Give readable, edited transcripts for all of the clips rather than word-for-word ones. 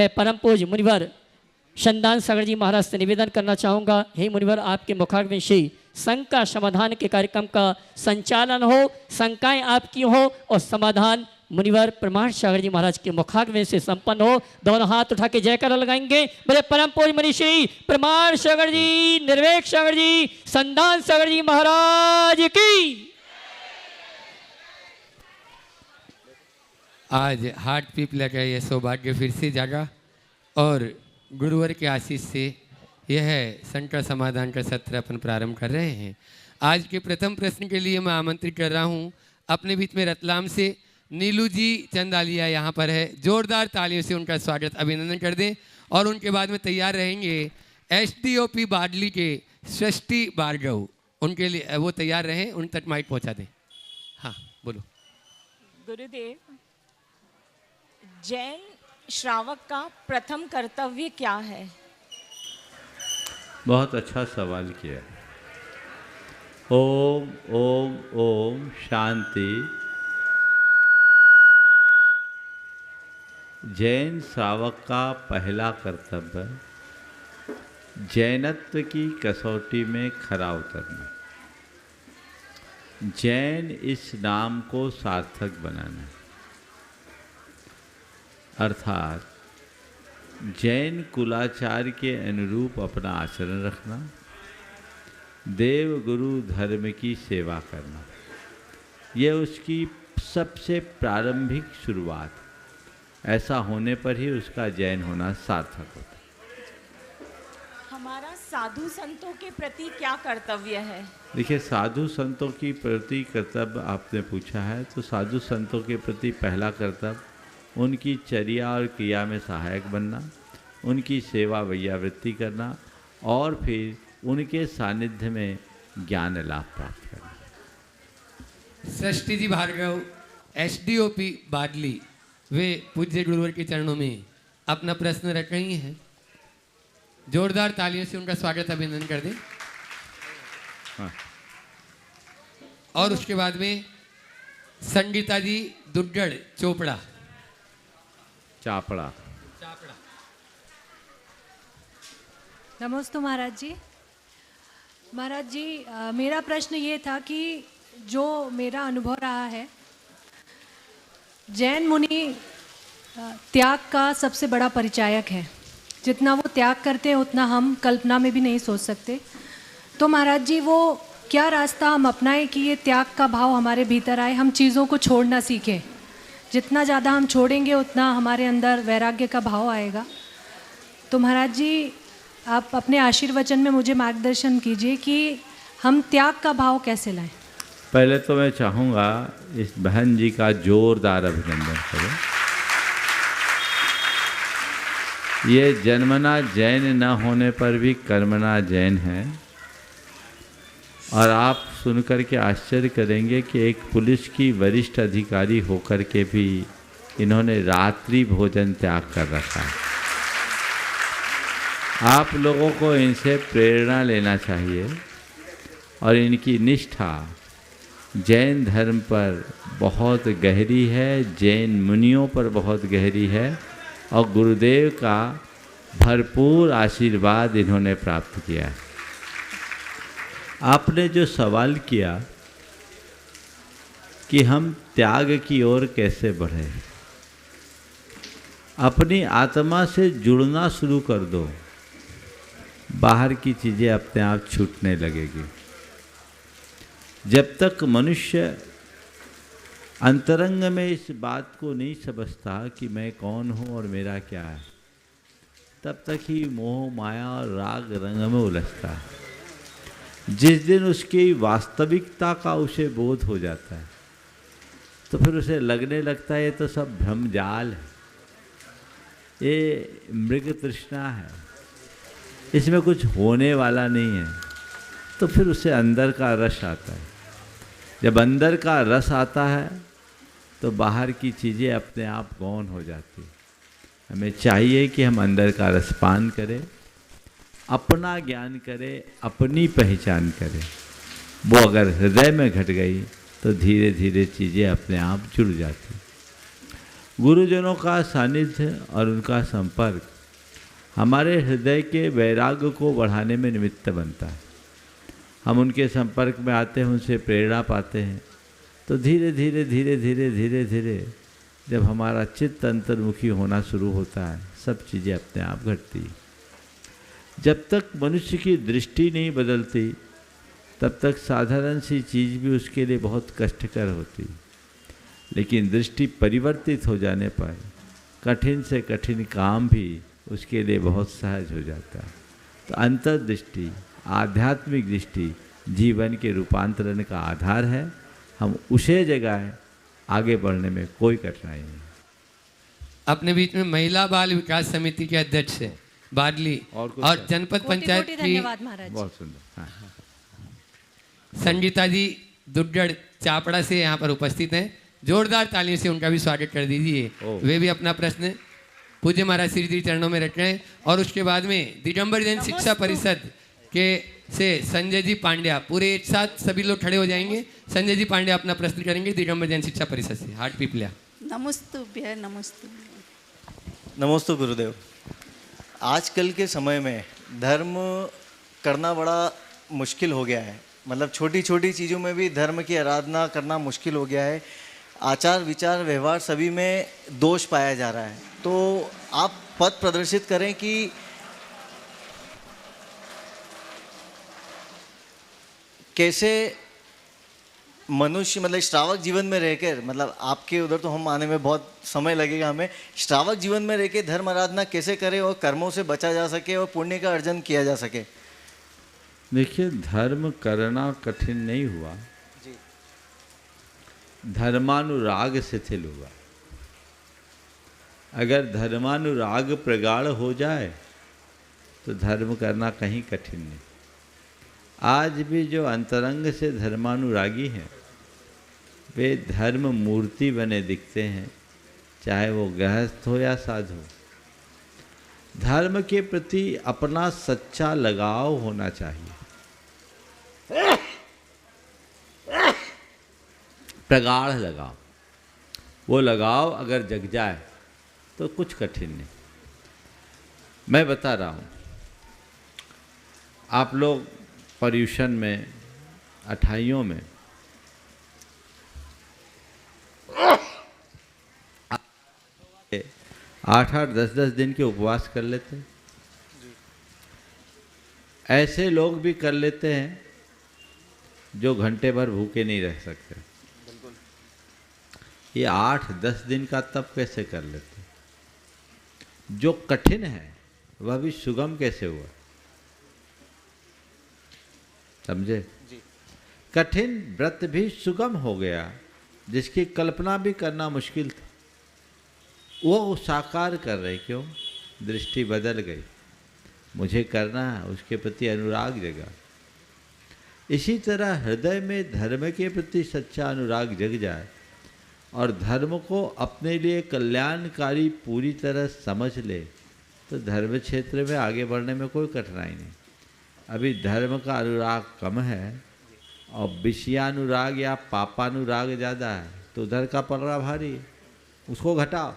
मैं परम पूज्य मुनिवर शंदान सागर जी महाराज से निवेदन करना चाहूँगा, हे मुनिवर आपके मुखाग्नि से शंका समाधान के कार्यक्रम का संचालन हो, शंकाएं आपकी हो और समाधान मुनिवर प्रमाण सागर जी महाराज के मुखाग्नि से संपन्न हो। दोनों हाथ उठा के जयकार लगाएंगे। बोले परम पूज्य मनीषी प्रमाण सागर जी, निर्वेक सागर जी, संदान सागर जी महाराज की। आज हार्ट पीपल का यह सौभाग्य फिर से जागा और गुरुवर के आशीष से यह संकट समाधान का सत्र अपन प्रारंभ कर रहे हैं। आज के प्रथम प्रश्न के लिए मैं आमंत्रित कर रहा हूं अपने बीच में रतलाम से नीलू जी चंदालिया यहाँ पर है। जोरदार तालियों से उनका स्वागत अभिनंदन कर दें। और उनके बाद में तैयार रहेंगे एसडीओपी बाडली के सृष्टि भार्गव, उनके लिए वो तैयार रहें, उन तक माइक पहुँचा दें। हाँ बोलो। गुरुदेव, जैन श्रावक का प्रथम कर्तव्य क्या है? बहुत अच्छा सवाल किया। ओम ओम ओम शांति। जैन श्रावक का पहला कर्तव्य जैनत्व की कसौटी में खरा उतरना, जैन इस नाम को सार्थक बनाना, अर्थात जैन कुलाचार के अनुरूप अपना आचरण रखना, देव गुरु धर्म की सेवा करना, यह उसकी सबसे प्रारंभिक शुरुआत। ऐसा होने पर ही उसका जैन होना सार्थक होता है। हमारा साधु संतों के प्रति क्या कर्तव्य है? देखिए, साधु संतों की प्रति कर्तव्य आपने पूछा है, तो साधु संतों के प्रति पहला कर्तव्य उनकी चर्या और क्रिया में सहायक बनना, उनकी सेवा वैयावृत्ति करना और फिर उनके सानिध्य में ज्ञान लाभ प्राप्त करना। सृष्टि जी भार्गव एसडीओपी बाडली, वे पूज्य गुरुवर के चरणों में अपना प्रश्न रख रही हैं। जोरदार तालियों से उनका स्वागत अभिनंदन कर दें। हाँ। और उसके बाद में संगीता जी दुर्गढ़ चोपड़ा चापड़ा। नमस्ते महाराज जी। महाराज जी, मेरा प्रश्न ये था कि जो मेरा अनुभव रहा है, जैन मुनि त्याग का सबसे बड़ा परिचायक है। जितना वो त्याग करते हैं उतना हम कल्पना में भी नहीं सोच सकते। तो महाराज जी, वो क्या रास्ता हम अपनाएं कि ये त्याग का भाव हमारे भीतर आए, हम चीज़ों को छोड़ना सीखें। जितना ज़्यादा हम छोड़ेंगे उतना हमारे अंदर वैराग्य का भाव आएगा। तो महाराज जी, आप अपने आशीर्वचन में मुझे मार्गदर्शन कीजिए कि हम त्याग का भाव कैसे लाएं। पहले तो मैं चाहूँगा इस बहन जी का जोरदार अभिनंदन करें। ये जन्मना जैन न होने पर भी कर्मना जैन है। और आप सुनकर के आश्चर्य करेंगे कि एक पुलिस की वरिष्ठ अधिकारी होकर के भी इन्होंने रात्रि भोजन त्याग कर रखा है। आप लोगों को इनसे प्रेरणा लेना चाहिए और इनकी निष्ठा जैन धर्म पर बहुत गहरी है, जैन मुनियों पर बहुत गहरी है और गुरुदेव का भरपूर आशीर्वाद इन्होंने प्राप्त किया है। आपने जो सवाल किया कि हम त्याग की ओर कैसे बढ़ें, अपनी आत्मा से जुड़ना शुरू कर दो, बाहर की चीज़ें अपने आप छूटने लगेगी। जब तक मनुष्य अंतरंग में इस बात को नहीं समझता कि मैं कौन हूँ और मेरा क्या है, तब तक ही मोह माया और राग रंग में उलझता है। जिस दिन उसकी वास्तविकता का उसे बोध हो जाता है तो फिर उसे लगने लगता है ये तो सब भ्रमजाल है, ये मृग तृष्णा है, इसमें कुछ होने वाला नहीं है। तो फिर उसे अंदर का रस आता है। जब अंदर का रस आता है तो बाहर की चीज़ें अपने आप गौण हो जाती। हमें चाहिए कि हम अंदर का रसपान करें, अपना ज्ञान करें, अपनी पहचान करें। वो अगर हृदय में घट गई तो धीरे धीरे चीज़ें अपने आप जुड़ जाती। गुरुजनों का सानिध्य और उनका संपर्क हमारे हृदय के वैराग्य को बढ़ाने में निमित्त बनता है। हम उनके संपर्क में आते हैं, उनसे प्रेरणा पाते हैं, तो धीरे धीरे धीरे धीरे धीरे धीरे जब हमारा चित्त अंतर्मुखी होना शुरू होता है, सब चीज़ें अपने आप घटती। जब तक मनुष्य की दृष्टि नहीं बदलती तब तक साधारण सी चीज़ भी उसके लिए बहुत कष्टकर होती, लेकिन दृष्टि परिवर्तित हो जाने पर कठिन से कठिन काम भी उसके लिए बहुत सहज हो जाता है। तो अंतर्दृष्टि, आध्यात्मिक दृष्टि जीवन के रूपांतरण का आधार है। हम उसे जगह आगे बढ़ने में कोई कठिनाई नहीं। अपने बीच में महिला बाल विकास समिति के अध्यक्ष है बादली और जनपद पंचायत की धन्यवाद महाराज। बहुत सुंदर। हाँ। संगीता जी दुड्डड़ चापड़ा से यहाँ पर उपस्थित हैं। जोरदार तालियों से उनका भी स्वागत कर दीजिए। वे भी अपना प्रश्न पूज्य महाराज श्री जी चरणों में रख रहे हैं। और उसके बाद में दिगंबर जैन शिक्षा परिषद के से संजय जी पांड्या, पूरे एक साथ सभी लोग खड़े हो जाएंगे। संजय जी पांड्या अपना प्रश्न करेंगे दिगंबर जैन शिक्षा परिषद से, हाट पिपलिया। नमस्तुभ्य नमस्तु गुरुदेव। आजकल के समय में धर्म करना बड़ा मुश्किल हो गया है। मतलब छोटी छोटी चीज़ों में भी धर्म की आराधना करना मुश्किल हो गया है। आचार विचार व्यवहार सभी में दोष पाया जा रहा है। तो आप पथ प्रदर्शित करें कि कैसे मनुष्य मतलब श्रावक जीवन में रहकर, मतलब आपके उधर तो हम आने में बहुत समय लगेगा हमें, श्रावक जीवन में रहकर धर्म आराधना कैसे करें और कर्मों से बचा जा सके और पुण्य का अर्जन किया जा सके। देखिए, धर्म करना कठिन नहीं हुआ जी। धर्मानुराग शिथिल हुआ। अगर धर्मानुराग प्रगाढ़ हो जाए तो धर्म करना कहीं कठिन नहीं। आज भी जो अंतरंग से धर्मानुरागी हैं वे धर्म मूर्ति बने दिखते हैं, चाहे वो गृहस्थ हो या साधु। धर्म के प्रति अपना सच्चा लगाव होना चाहिए, प्रगाढ़ लगाव। वो लगाव अगर जग जाए तो कुछ कठिन नहीं। मैं बता रहा हूँ, आप लोग पर्यूषण में, अठाइयों में 8-8, 10-10 दिन के उपवास कर लेते हैं। ऐसे लोग भी कर लेते हैं जो घंटे भर भूखे नहीं रह सकते। ये 8-10 दिन का तप कैसे कर लेते? जो कठिन है वह भी सुगम कैसे हुआ? समझे? कठिन व्रत भी सुगम हो गया, जिसकी कल्पना भी करना मुश्किल था वो साकार कर रहे। क्यों? दृष्टि बदल गई, मुझे करना है, उसके प्रति अनुराग जगा। इसी तरह हृदय में धर्म के प्रति सच्चा अनुराग जग जाए और धर्म को अपने लिए कल्याणकारी पूरी तरह समझ ले तो धर्म क्षेत्र में आगे बढ़ने में कोई कठिनाई नहीं। अभी धर्म का अनुराग कम है और विषयानुराग या पापानुराग ज़्यादा है, तो उधर का पलड़ा भारी है, उसको घटाओ।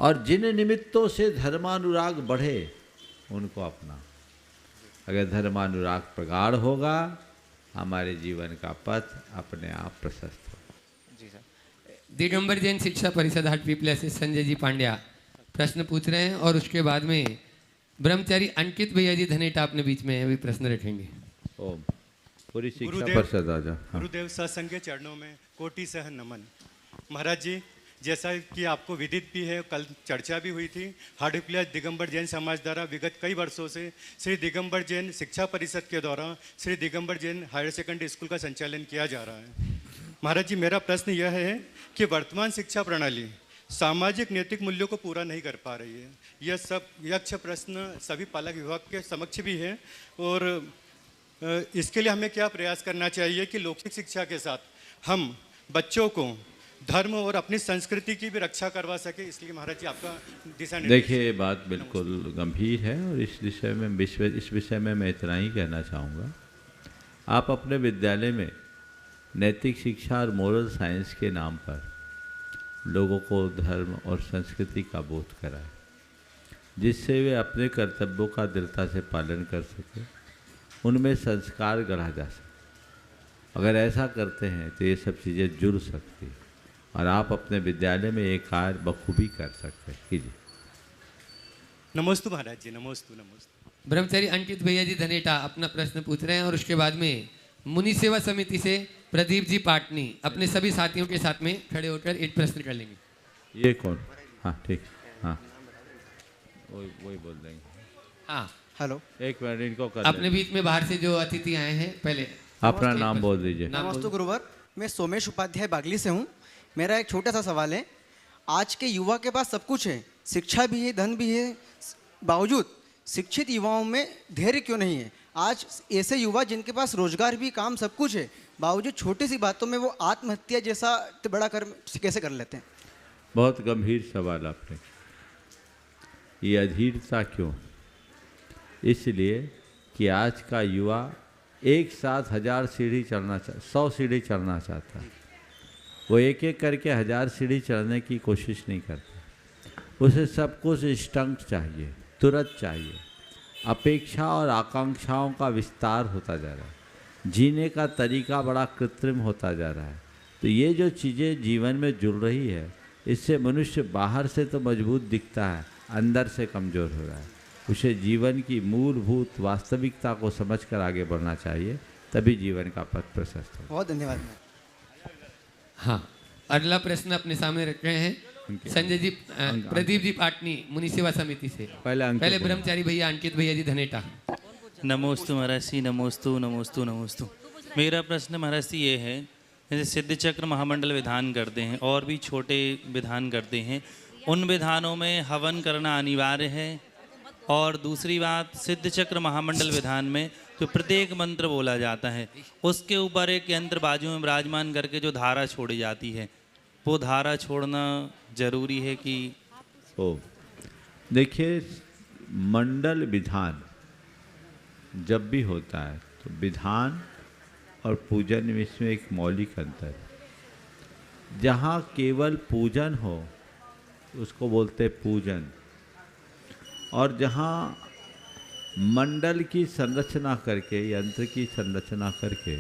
और जिन निमित्तों से धर्मानुराग बढ़े उनको अपना। अगर धर्मानुराग प्रगाढ़ होगा हमारे जीवन का पथ अपने आप प्रशस्त होगा। जी सर। दिगंबर जैन शिक्षा परिषद हाट पिपलिया से संजय जी पांड्या प्रश्न पूछ रहे हैं। और उसके बाद में ब्रह्मचारी अंकित भैया जी धनेटा अपने बीच में अभी प्रश्न रखेंगे। ओम। पूरी शिक्षा परिषद आ जा। गुरुदेव सत्संग के चरणों में कोटि सह नमन। महाराज जी, जैसा कि आपको विदित भी है, कल चर्चा भी हुई थी, हाटपिपलिया दिगंबर जैन समाज द्वारा विगत कई वर्षों से श्री दिगंबर जैन शिक्षा परिषद के द्वारा Shri Digambar Jain higher secondary school का संचालन किया जा रहा है। महाराज जी, मेरा प्रश्न यह है कि वर्तमान शिक्षा प्रणाली सामाजिक नैतिक मूल्यों को पूरा नहीं कर पा रही है। यह सब यक्ष प्रश्न सभी पालक विभाग के समक्ष भी है और इसके लिए हमें क्या प्रयास करना चाहिए कि लौकिक शिक्षा के साथ हम बच्चों को धर्म और अपनी संस्कृति की भी रक्षा करवा सके। इसलिए महाराज जी आपका दिशा निर्देश। देखिए, ये बात बिल्कुल गंभीर है और इस विषय में मैं इतना ही कहना चाहूँगा। आप अपने विद्यालय में नैतिक शिक्षा और मोरल साइंस के नाम पर लोगों को धर्म और संस्कृति का बोध कराएं, जिससे वे अपने कर्तव्यों का दृढ़ता से पालन कर सकें, उनमें संस्कार गढ़ा जा सके। अगर ऐसा करते हैं तो ये सब चीज़ें जुड़ सकती हैं और आप अपने विद्यालय में ये कार्य बखूबी कर सकते हैं। कीजिए। नमोस्तु महाराज जी, नमोस्तु नमोस्तु। ब्रह्मचारी अंकित भैया जी धनेटा अपना प्रश्न पूछ रहे हैं और उसके बाद में मुनि सेवा समिति से प्रदीप जी पाटनी अपने सभी साथियों के साथ में खड़े होकर एक प्रश्न कर लेंगे। ये कौन? हाँ ठीक, हाँ वही बोल देंगे। हाँ हेलो, एक मिनट इनको कर अपने बीच में बाहर से जो अतिथि आए हैं पहले अपना नाम बोल दीजिए। नमस्ते गुरुवर, मैं सोमेश उपाध्याय बागली से हूँ। मेरा एक छोटा सा सवाल है। आज के युवा के पास सब कुछ है, शिक्षा भी है, धन भी है, बावजूद शिक्षित युवाओं में धैर्य क्यों नहीं है? आज ऐसे युवा जिनके पास रोजगार भी, काम सब कुछ है, बावजूद छोटी सी बातों में वो आत्महत्या जैसा बड़ा कर्म कैसे कर लेते हैं? बहुत गंभीर सवाल आपने। ये अधीरता क्यों? इसलिए कि आज का युवा एक साथ 1000 सीढ़ी चढ़ना 100 सीढ़ी चढ़ना चाहता है। वो एक एक करके 1000 सीढ़ी चढ़ने की कोशिश नहीं करता। उसे सब कुछ इंस्टेंट चाहिए, तुरंत चाहिए। अपेक्षा और आकांक्षाओं का विस्तार होता जा रहा है, जीने का तरीका बड़ा कृत्रिम होता जा रहा है। तो ये जो चीज़ें जीवन में जुड़ रही है, इससे मनुष्य बाहर से तो मजबूत दिखता है, अंदर से कमज़ोर हो रहा है। उसे जीवन की मूलभूत वास्तविकता को समझकर आगे बढ़ना चाहिए, तभी जीवन का पथ प्रशस्त हो। बहुत धन्यवाद। हाँ, अगला प्रश्न अपने सामने रख रहे हैं संजय जी, प्रदीप जी पाटनी मुनि सेवा समिति से। पहले ब्रह्मचारी भैया अंकित भैया जी धनेटा। नमोस्तु महाराज जी, नमोस्तु नमोस्तु नमोस्तु। मेरा प्रश्न महाराज जी ये है, जैसे सिद्ध चक्र महामंडल विधान करते हैं और भी छोटे विधान करते हैं, उन विधानों में हवन करना अनिवार्य है? और दूसरी बात, सिद्ध चक्र महामंडल विधान में जो प्रत्येक मंत्र बोला जाता है, उसके ऊपर एक यंत्र बाजू में विराजमान करके जो धारा छोड़ी जाती है, वो धारा छोड़ना जरूरी है कि? देखिए, मंडल विधान जब भी होता है तो विधान और पूजन में इसमें एक मौलिक अंतर है। जहाँ केवल पूजन हो उसको बोलते पूजन, और जहाँ मंडल की संरचना करके, यंत्र की संरचना करके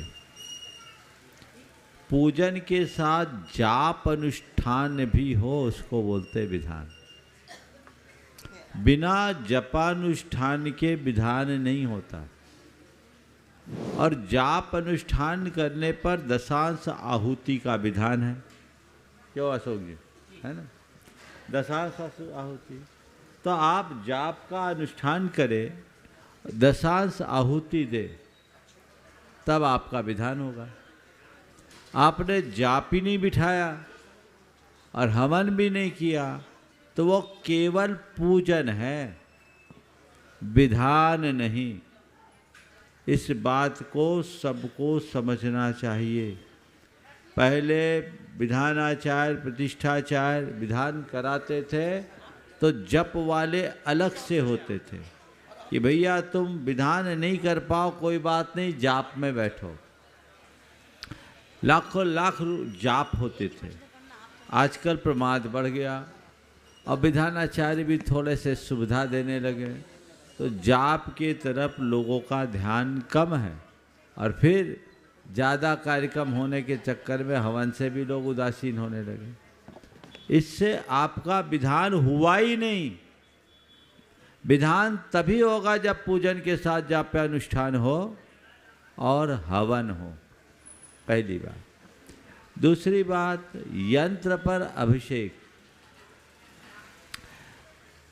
पूजन के साथ जाप अनुष्ठान भी हो, उसको बोलते विधान। बिना जपानुष्ठान के विधान नहीं होता। और जाप अनुष्ठान करने पर दशांश आहुति का विधान है। क्यों अशोक जी, है ना? दशांश आहुति। तो आप जाप का अनुष्ठान करें, दशांश आहुति दे, तब आपका विधान होगा। आपने जाप ही नहीं बिठाया और हवन भी नहीं किया तो वो केवल पूजन है, विधान नहीं। इस बात को सबको समझना चाहिए। पहले विधानाचार्य, प्रतिष्ठाचार्य विधान कराते थे तो जप वाले अलग से होते थे कि भैया तुम विधान नहीं कर पाओ, कोई बात नहीं, जाप में बैठो। लाखों लाख जाप होते थे। आजकल प्रमाद बढ़ गया और विधानाचार्य भी थोड़े से सुविधा देने लगे, तो जाप की तरफ लोगों का ध्यान कम है। और फिर ज़्यादा कार्यक्रम होने के चक्कर में हवन से भी लोग उदासीन होने लगे। इससे आपका विधान हुआ ही नहीं। विधान तभी होगा जब पूजन के साथ जाप अनुष्ठान हो और हवन हो, पहली बात। दूसरी बात, यंत्र पर अभिषेक।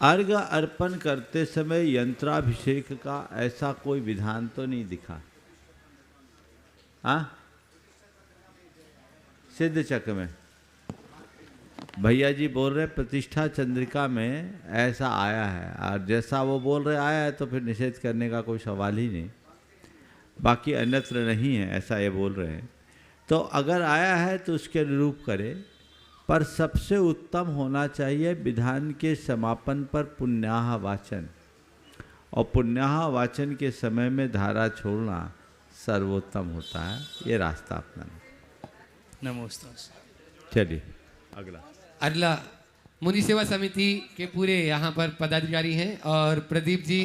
अर्घ अर्पण करते समय यंत्राभिषेक का ऐसा कोई विधान तो नहीं दिखा। हाँ, सिद्ध चक्र में भैया जी बोल रहे प्रतिष्ठा चंद्रिका में ऐसा आया है, और जैसा वो बोल रहे आया है तो फिर निषेध करने का कोई सवाल ही नहीं। बाकी अन्यत्र नहीं है, ऐसा ये बोल रहे हैं। तो अगर आया है तो उसके अनुरूप करें, पर सबसे उत्तम होना चाहिए विधान के समापन पर पुण्याह वाचन, और पुण्याह वाचन के समय में धारा छोड़ना सर्वोत्तम होता है। ये रास्ता अपनाना। नमस्ते। चलिए अगला। अरला मुनि सेवा समिति के पूरे यहाँ पर पदाधिकारी हैं और प्रदीप जी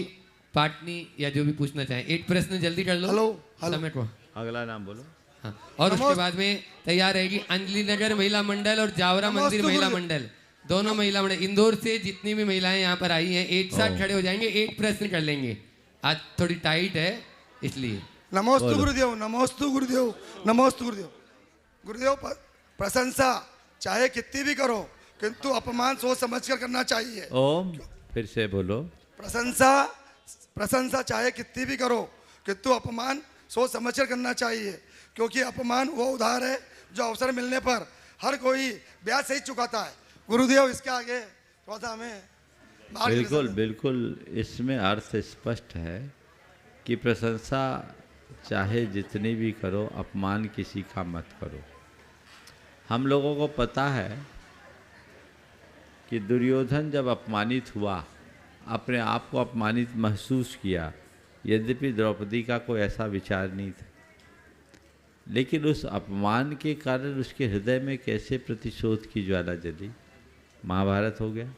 पाटनी या जो भी पूछना चाहें। एक प्रश्न जल्दी कर लो। हेलो समय को। अगला नाम बोलो। हाँ, और उसके बाद में तैयार रहेगी अंजलि नगर महिला मंडल और जावरा मंदिर महिला मंडल, दोनों महिला मंडल। इंदौर से जितनी भी महिलाएं यहाँ पर आई हैं एक साथ खड़े हो जाएंगे, एक प्रश्न कर लेंगे। आज थोड़ी टाइट है इसलिए। नमोस्तु गुरुदेव, नमोस्तु गुरुदेव, नमोस्तु गुरुदेव। गुरुदेव प्रशंसा चाहे कितनी भी करो किंतु अपमान सोच समझ कर करना चाहिए। ओम फिर से बोलो। प्रशंसा चाहे कितनी भी करो किंतु अपमान सोच समझ कर करना चाहिए, क्योंकि अपमान वो उधार है जो अवसर मिलने पर हर कोई ब्याज सहित चुकाता है। गुरुदेव इसके आगे थोड़ा सा हमें बिल्कुल बिल्कुल इसमें अर्थ स्पष्ट है कि प्रशंसा चाहे जितनी भी करो, अपमान किसी का मत करो। हम लोगों को पता है कि दुर्योधन जब अपमानित हुआ, अपने आप को अपमानित महसूस किया, यद्यपि द्रौपदी का कोई ऐसा विचार नहीं था, लेकिन उस अपमान के कारण उसके हृदय में कैसे प्रतिशोध की ज्वाला जली, महाभारत हो गया।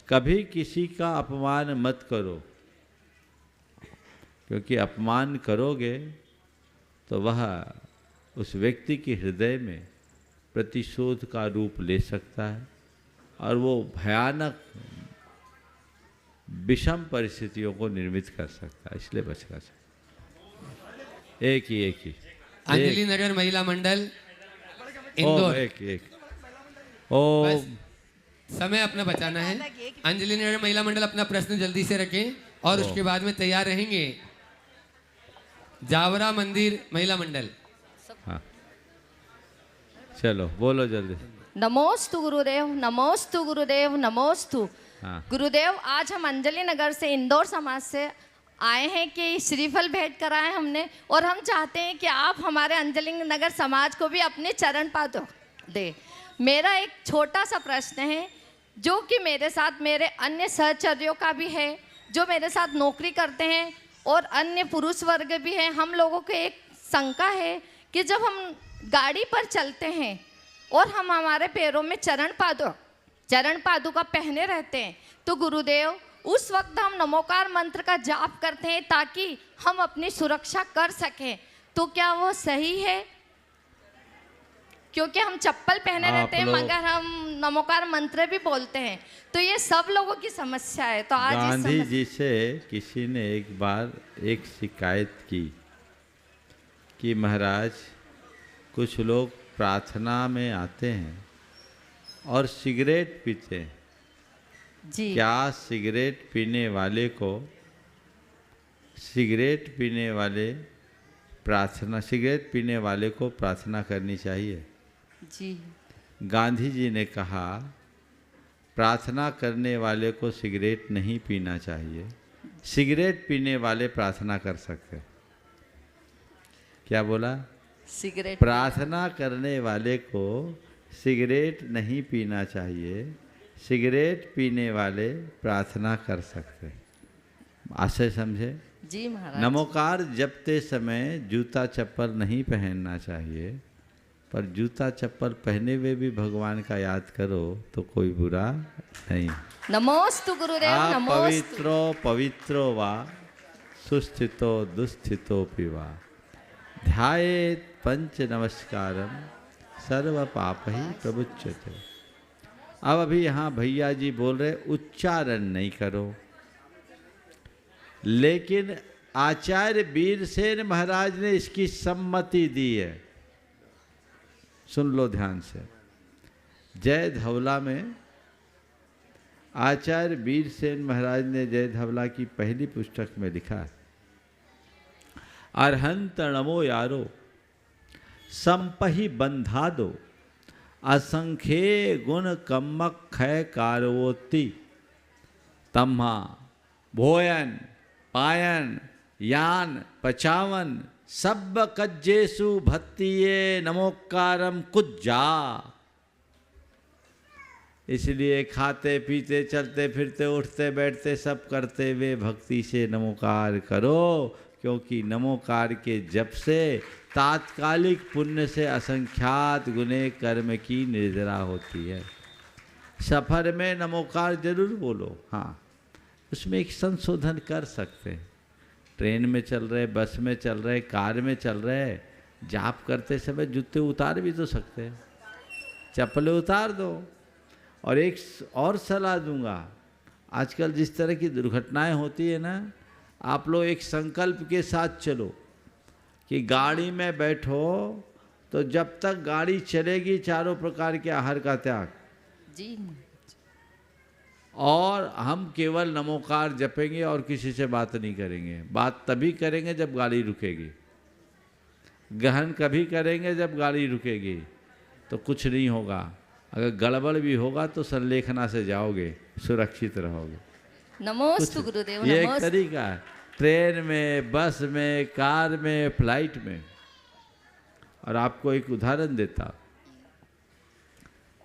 कभी किसी का अपमान मत करो, क्योंकि अपमान करोगे तो वह उस व्यक्ति के हृदय में प्रतिशोध का रूप ले सकता है और वो भयानक विषम परिस्थितियों को निर्मित कर सकता है, इसलिए बचना चाहिए। एक ही अंजलि नगर महिला मंडल इंदौर। एक ओ समय अपना बचाना है। अंजलि नगर महिला मंडल अपना प्रश्न जल्दी से रखें और उसके बाद में तैयार रहेंगे जावरा मंदिर महिला मंडल। हाँ चलो बोलो जल्दी। नमोस्तु गुरुदेव, नमोस्तु गुरुदेव, नमोस्तु। हाँ। गुरुदेव आज हम अंजलि नगर से इंदौर समाज से आए हैं कि श्रीफल भेंट कराए हमने, और हम चाहते हैं कि आप हमारे अंजलि नगर समाज को भी अपने चरण पादों दे। मेरा एक छोटा सा प्रश्न है जो कि मेरे साथ मेरे अन्य सहचर्यों का भी है, जो मेरे साथ नौकरी करते हैं और अन्य पुरुष वर्ग भी हैं। हम लोगों को एक शंका है कि जब हम गाड़ी पर चलते हैं और हम हमारे पैरों में चरण पादुका पहने रहते हैं, तो गुरुदेव उस वक्त हम नमोकार मंत्र का जाप करते हैं ताकि हम अपनी सुरक्षा कर सकें, तो क्या वो सही है? क्योंकि हम चप्पल पहने रहते हैं मगर हम नमोकार मंत्र भी बोलते हैं, तो ये सब लोगों की समस्या है। तो आज गांधी जी से किसी ने एक बार एक शिकायत की कि महाराज कुछ लोग प्रार्थना में आते हैं और सिगरेट पीते हैं जी। क्या सिगरेट पीने वाले को सिगरेट पीने वाले को प्रार्थना करनी चाहिए? जी। गांधी जी ने कहा प्रार्थना करने वाले को सिगरेट नहीं पीना चाहिए, सिगरेट पीने वाले प्रार्थना कर सकते। क्या बोला? सिगरेट। प्रार्थना करने वाले को सिगरेट नहीं पीना चाहिए, सिगरेट पीने वाले प्रार्थना कर सकते। आशय समझे? जी महाराज। नमोकार जपते समय जूता चप्पल नहीं पहनना चाहिए, पर जूता चप्पल पहने हुए भी भगवान का याद करो तो कोई बुरा नहीं। नमोस्तु गुरुदेव, नमोस्तु। पवित्रो पवित्रो वा सुस्थितो दुस्थितोपि वा ध्यायेत् पंच नमस्कारम सर्व पाप ही प्रमुच्यते। अब अभी यहाँ भैया जी बोल रहे उच्चारण नहीं करो, लेकिन आचार्य वीरसेन महाराज ने इसकी सम्मति दी है। सुन लो ध्यान से। जय धवला में आचार्य वीरसेन महाराज ने जय धवला की पहली पुस्तक में लिखा है, अरहंत नमो यारो संपहि बंधा दो असंख्ये गुण कम्मक खय कारवोति तम्हा भोयन पायन यान पचावन सब कज्जेसु भत्तिये नमोकारम कुज्जा। इसलिए खाते पीते चलते फिरते उठते बैठते सब करते हुए भक्ति से नमोकार करो, क्योंकि नमोकार के जप से तात्कालिक पुण्य से असंख्यात गुने कर्म की निर्जरा होती है। सफ़र में नमोकार जरूर बोलो, हाँ उसमें एक संशोधन कर सकते हैं। ट्रेन में चल रहे, बस में चल रहे, कार में चल रहे, जाप करते समय जूते उतार भी तो सकते हैं, चप्पलें उतार दो। और एक और सलाह दूंगा, आजकल जिस तरह की दुर्घटनाएं होती है ना, आप लोग एक संकल्प के साथ चलो कि गाड़ी में बैठो तो जब तक गाड़ी चलेगी चारों प्रकार के आहार का त्याग जी, और हम केवल नमोकार जपेंगे और किसी से बात नहीं करेंगे। बात तभी करेंगे जब गाड़ी रुकेगी, गहन कभी करेंगे जब गाड़ी रुकेगी, तो कुछ नहीं होगा। अगर गड़बड़ भी होगा तो संलेखना से जाओगे, सुरक्षित रहोगे। नमोस्तु गुरुदेव। ये एक तरीका है, ट्रेन में, बस में, कार में, फ्लाइट में। और आपको एक उदाहरण देता,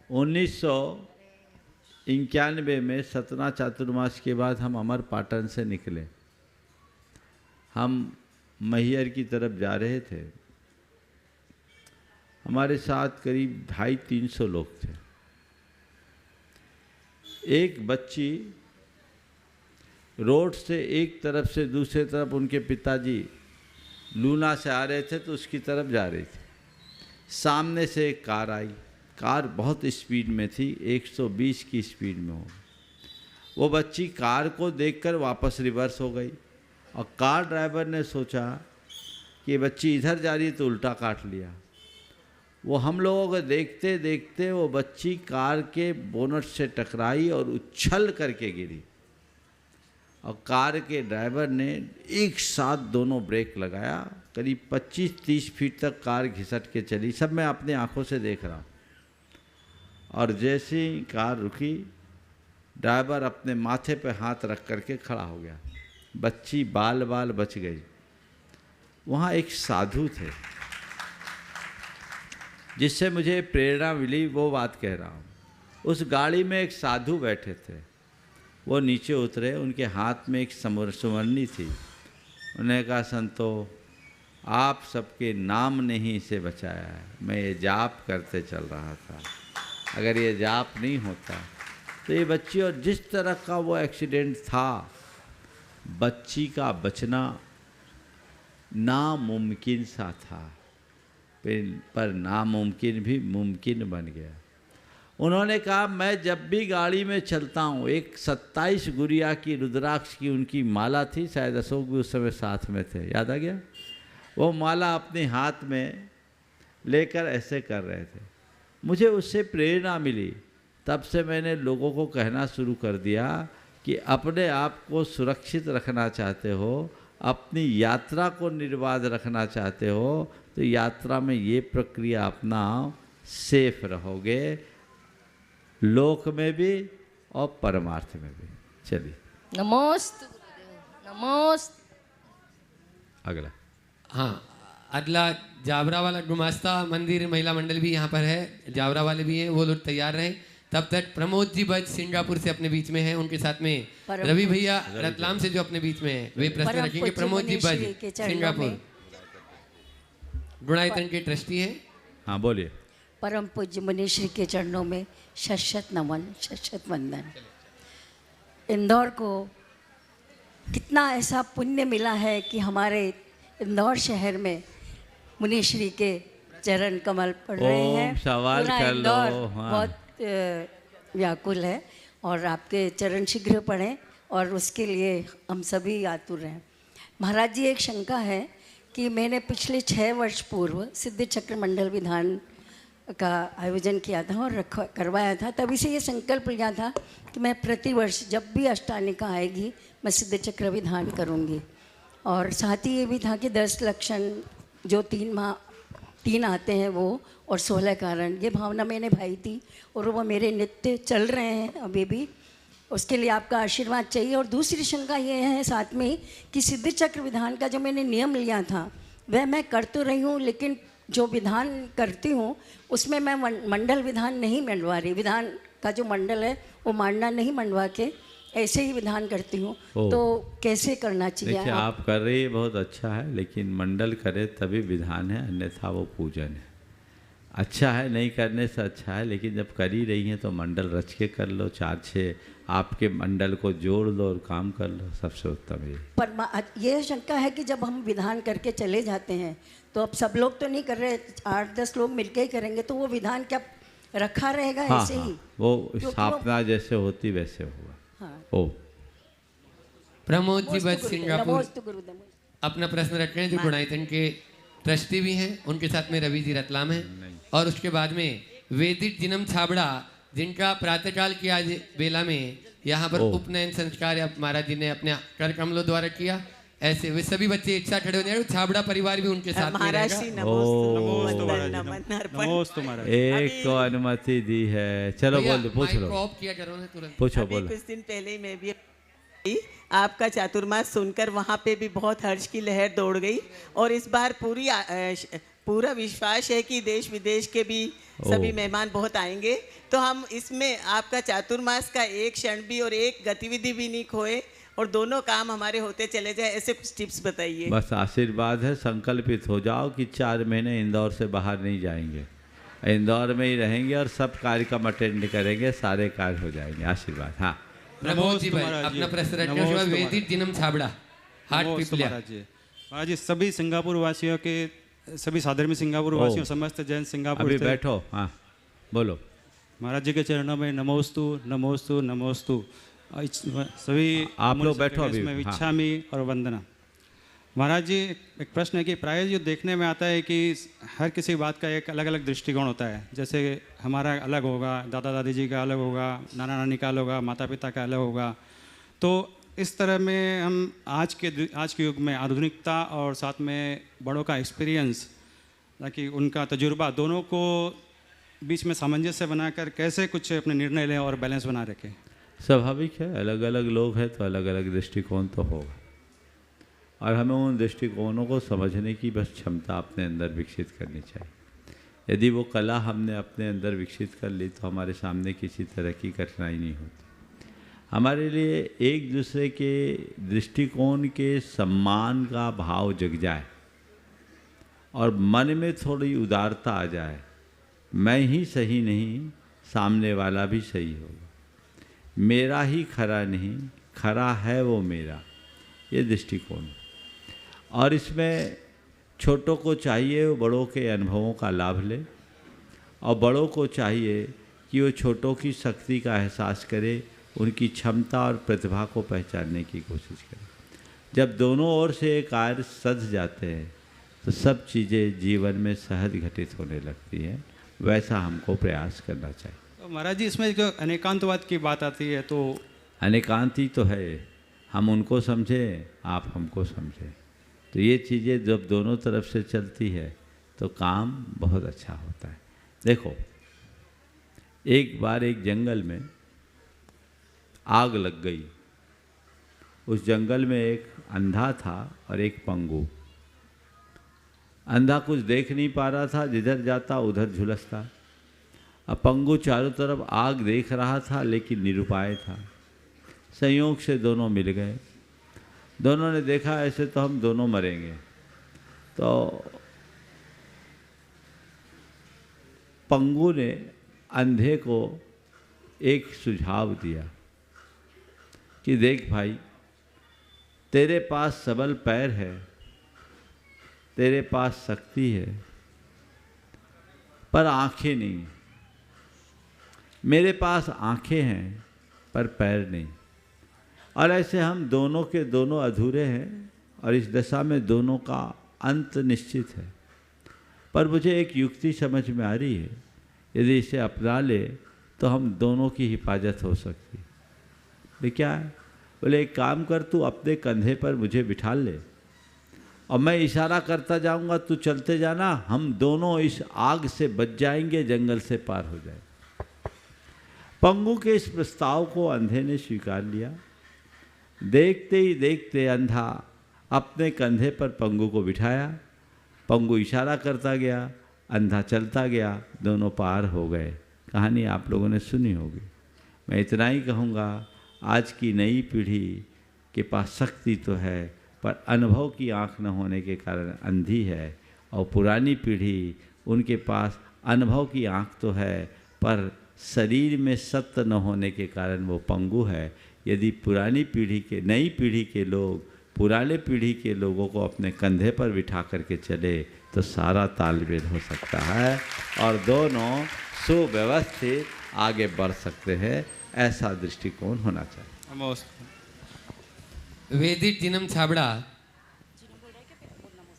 1991 में सतना चातुर्मास के बाद हम अमरपाटन से निकले। हम मैहर की तरफ जा रहे थे, हमारे साथ करीब 250-300 लोग थे। एक बच्ची रोड से एक तरफ से दूसरे तरफ, उनके पिताजी लूना से आ रहे थे तो उसकी तरफ जा रही थी। सामने से एक कार आई, कार बहुत स्पीड में थी, 120 की स्पीड में हो। वो बच्ची कार को देखकर वापस रिवर्स हो गई और कार ड्राइवर ने सोचा कि बच्ची इधर जा रही है तो उल्टा काट लिया। वो हम लोगों को देखते देखते वो बच्ची कार के बोनट से टकराई और उछल करके गिरी, और कार के ड्राइवर ने एक साथ दोनों ब्रेक लगाया। करीब 25-30 फीट तक कार घिसट के चली, सब मैं अपने आंखों से देख रहा हूँ। और जैसे ही कार रुकी, ड्राइवर अपने माथे पे हाथ रख करके खड़ा हो गया, बच्ची बाल बाल बच गई। वहाँ एक साधु थे जिससे मुझे प्रेरणा मिली, वो बात कह रहा हूँ। उस गाड़ी में एक साधु बैठे थे, वो नीचे उतरे, उनके हाथ में एक सुवर्णी थी। उन्होंने कहा, संतो आप सबके नाम ने ही इसे बचाया है, मैं ये जाप करते चल रहा था, अगर ये जाप नहीं होता तो ये बच्ची, और जिस तरह का वो एक्सीडेंट था, बच्ची का बचना नामुमकिन सा था, पर नामुमकिन भी मुमकिन बन गया। उन्होंने कहा, मैं जब भी गाड़ी में चलता हूँ, एक 27 गुड़िया की रुद्राक्ष की उनकी माला थी, शायद अशोक भी उस समय साथ में थे, याद आ गया? वो माला अपने हाथ में लेकर ऐसे कर रहे थे। मुझे उससे प्रेरणा मिली, तब से मैंने लोगों को कहना शुरू कर दिया कि अपने आप को सुरक्षित रखना चाहते हो, अपनी यात्रा को निर्बाध रखना चाहते हो, तो यात्रा में ये प्रक्रिया अपनाओ, सेफ रहोगे, लोक में भी और परमार्थ में भी। चलिए, नमोस्तु नमोस्त। अगला, हाँ, अगला जावरा वाला गुमास्ता मंदिर महिला मंडल भी यहाँ पर है, जावरा वाले भी हैं, वो लोग तैयार रहें। तब तक प्रमोद जी बज सिंगापुर से अपने बीच में हैं, उनके साथ में रवि भैया रतलाम से जो अपने बीच में हैं, वे प्रश्न रखेंगे। प्रमोद जी बज सिंगापुर, गुणायतन के ट्रस्टी हैं। हाँ बोलिए। परम पूज्य मुनीश्री के चरणों में शत नमन, शत वंदन। इंदौर को कितना ऐसा पुण्य मिला है कि हमारे इंदौर शहर में मुनीश्री के चरण कमल पड़ रहे हैं। सवाल पूरा कर लो। इंदौर हाँ। बहुत व्याकुल है और आपके चरण शीघ्र पड़ें, और उसके लिए हम सभी आतुर हैं। महाराज जी, एक शंका है कि मैंने पिछले 6 वर्ष पूर्व सिद्ध चक्र मंडल विधान का आयोजन किया था और करवाया था। तभी से ये संकल्प लिया था कि मैं प्रतिवर्ष जब भी अष्टानिका आएगी मैं सिद्ध चक्र विधान करूँगी। और साथ ही ये भी था कि 10 लक्षण जो 3 आते हैं वो, और 16 कारण, ये भावना मैंने भाई थी और वो मेरे नित्य चल रहे हैं अभी भी। उसके लिए आपका आशीर्वाद चाहिए। और दूसरी शंका ये है साथ में कि सिद्ध चक्र विधान का जो मैंने नियम लिया था वह मैं कर तो रही हूँ, लेकिन जो विधान करती हूँ उसमें मैं मंडल विधान नहीं मंडवा रही। विधान का जो मंडल है वो मांडना नहीं मंडवा के ऐसे ही विधान करती हूँ, ओ। तो कैसे करना चाहिए? देखिए, आप कर रही है बहुत अच्छा है, लेकिन मंडल करे तभी विधान है, अन्यथा वो पूजन है। अच्छा है, नहीं करने से अच्छा है, लेकिन जब कर ही रही हैं तो मंडल रच के कर लो, 4-6 आपके मंडल को जोड़ लो और काम कर लो, सबसे उत्तम है। पर ये शंका है कि जब हम विधान करके चले जाते हैं तो अब सब लोग तो नहीं कर रहे, 8-10 लोग मिलके ही करेंगे, तो वो विधान क्या रखा रहेगा? हाँ, ऐसे ही वो स्थापना जैसे होती वैसे होगा। हाँ। ओ प्रमोद जी बस सिंगापुर नमोस्तु गुरुदेव। अपना प्रश्न रखें, जो गुणायतन के ट्रस्टी भी हैं, उनके साथ में रवि जी रतलाम हैं, और उसके बाद में वेदिक जिनम छाबड़ा, जिनका प्रातःकाल की आज बेला में यहाँ पर उपनयन संस्कार महाराज जी ने अपने कर कमलों द्वारा किया। ऐसे वे सभी बच्चे इच्छा खड़े हो जाए, छाबड़ा परिवार भी उनके साथ में रहेगा। एक को अनुमति दी है। चलो बोल, पूछ लो, ऑफ किया करो ना तुरंत। पूछो, बोलो। कुछ दिन पहले ही मैं भी आपका चातुर्मास सुनकर वहाँ पे भी बहुत हर्ष की लहर दौड़ गई, और इस बार पूरा विश्वास है कि देश विदेश के भी सभी मेहमान बहुत आएंगे, तो हम इसमें आपका चातुर्मास का एक क्षण भी और एक गतिविधि भी नहीं खोए और दोनों काम हमारे होते चले जाए, ऐसे कुछ टिप्स बताइए। बस आशीर्वाद है, संकल्पित हो जाओ कि 4 महीने इंदौर से बाहर नहीं जाएंगे, इंदौर में ही रहेंगे और सब कार्यक्रम अटेंड करेंगे, सारे कार्य हो जाएंगे। आशीर्वाद। हाँ प्रमोद जी भाई अपना प्रश्न रखिए। वेदिक जिनम छाबड़ा हाट पिपलिया। महाराज जी, सभी सिंगापुर वासियों के, सभी साधर्मी सिंगापुर वासियों, समस्त जैन सिंगापुर अभी बैठो। हाँ बोलो। महाराज जी के चरणों में नमोस्तु नमोस्तु नमोस्तु। सभी आप लोग बैठो अभी। में इच्छामी और वंदना। महाराज जी, एक प्रश्न है कि प्राय जो देखने में आता है कि हर किसी बात का एक अलग अलग दृष्टिकोण होता है। जैसे हमारा अलग होगा, दादा दादी जी का अलग होगा, नाना नानी का अलग होगा, माता पिता का अलग होगा। तो इस तरह में हम आज के युग में आधुनिकता और साथ में बड़ों का एक्सपीरियंस, ताकि उनका तजुर्बा, दोनों को बीच में सामंजस्य बनाकर कैसे कुछ अपने निर्णय लें और बैलेंस बना रखें। स्वाभाविक है, अलग अलग लोग हैं तो अलग अलग दृष्टिकोण तो होगा, और हमें उन दृष्टिकोणों को समझने की बस क्षमता अपने अंदर विकसित करनी चाहिए। यदि वो कला हमने अपने अंदर विकसित कर ली तो हमारे सामने किसी तरह की कठिनाई नहीं होती। हमारे लिए एक दूसरे के दृष्टिकोण के सम्मान का भाव जग जाए और मन में थोड़ी उदारता आ जाए, मैं ही सही नहीं, सामने वाला भी सही होगा, मेरा ही खरा नहीं, खरा है वो मेरा, ये दृष्टिकोण। और इसमें छोटों को चाहिए वो बड़ों के अनुभवों का लाभ ले, और बड़ों को चाहिए कि वो छोटों की शक्ति का एहसास करे, उनकी क्षमता और प्रतिभा को पहचानने की कोशिश करे। जब दोनों ओर से एक कार्य सज जाते हैं तो सब चीज़ें जीवन में सहज घटित होने लगती हैं। वैसा हमको प्रयास करना चाहिए। तो महाराज जी, इसमें जो अनेकांतवाद की बात आती है, तो अनेकांत ही तो है, हम उनको समझें, आप हमको समझें, तो ये चीज़ें जब दोनों तरफ से चलती है तो काम बहुत अच्छा होता है। देखो, एक बार एक जंगल में आग लग गई। उस जंगल में एक अंधा था और एक पंगु। अंधा कुछ देख नहीं पा रहा था, जिधर जाता उधर झुलसता। अब पंगु चारों तरफ आग देख रहा था लेकिन निरुपाय था। संयोग से दोनों मिल गए। दोनों ने देखा ऐसे तो हम दोनों मरेंगे, तो पंगु ने अंधे को एक सुझाव दिया कि देख भाई, तेरे पास सबल पैर है, तेरे पास शक्ति है, पर आंखें नहीं। मेरे पास आंखें हैं पर पैर नहीं, और ऐसे हम दोनों के दोनों अधूरे हैं और इस दशा में दोनों का अंत निश्चित है। पर मुझे एक युक्ति समझ में आ रही है, यदि इसे अपना ले तो हम दोनों की हिफाजत हो सकती। बोले क्या है? बोले एक काम कर, तू अपने कंधे पर मुझे बिठा ले और मैं इशारा करता जाऊंगा, तू चलते जाना, हम दोनों इस आग से बच जाएंगे, जंगल से पार हो जाए। पंगु के इस प्रस्ताव को अंधे ने स्वीकार लिया। देखते ही देखते अंधा अपने कंधे पर पंगु को बिठाया। पंगु इशारा करता गया, अंधा चलता गया, दोनों पार हो गए। कहानी आप लोगों ने सुनी होगी। मैं इतना ही कहूँगा, आज की नई पीढ़ी के पास शक्ति तो है पर अनुभव की आँख न होने के कारण अंधी है, और पुरानी पीढ़ी उनके पास अनुभव की आँख तो है पर शरीर में सत्य न होने के कारण वो पंगु है। यदि पुरानी पीढ़ी के नई पीढ़ी के लोग पुराने पीढ़ी के लोगों को अपने कंधे पर बिठा करके चले तो सारा तालमेल हो सकता है और दोनों सुव्यवस्थित आगे बढ़ सकते हैं। ऐसा दृष्टिकोण होना चाहिए। वेदिक जिनम छाबड़ा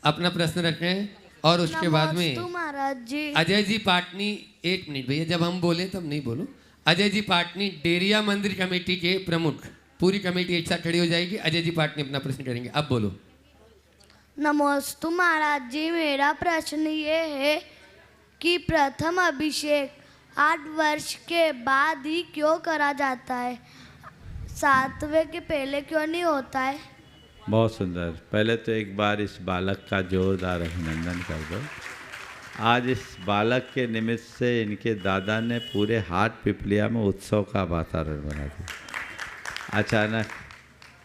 अपना प्रश्न रखें और उसके बाद में महाराज जी अजय जी पाटनी, 1 मिनट भैया, जब हम बोले तब नहीं बोलो। अजय जी पाटनी डेरिया मंदिर कमेटी के प्रमुख, पूरी कमेटी एक साथ खड़ी हो जाएगी। अजय जी पाटनी अपना प्रश्न करेंगे, अब बोलो। नमोस्तु महाराज जी, मेरा प्रश्न ये है कि प्रथम अभिषेक 8 वर्ष के बाद ही क्यों करा जाता है, 7वें के पहले क्यों नहीं होता है? बहुत सुंदर। पहले तो एक बार इस बालक का जोरदार अभिनंदन कर दो। आज इस बालक के निमित्त से इनके दादा ने पूरे हाट पिपलिया में उत्सव का वातावरण बना दिया। अचानक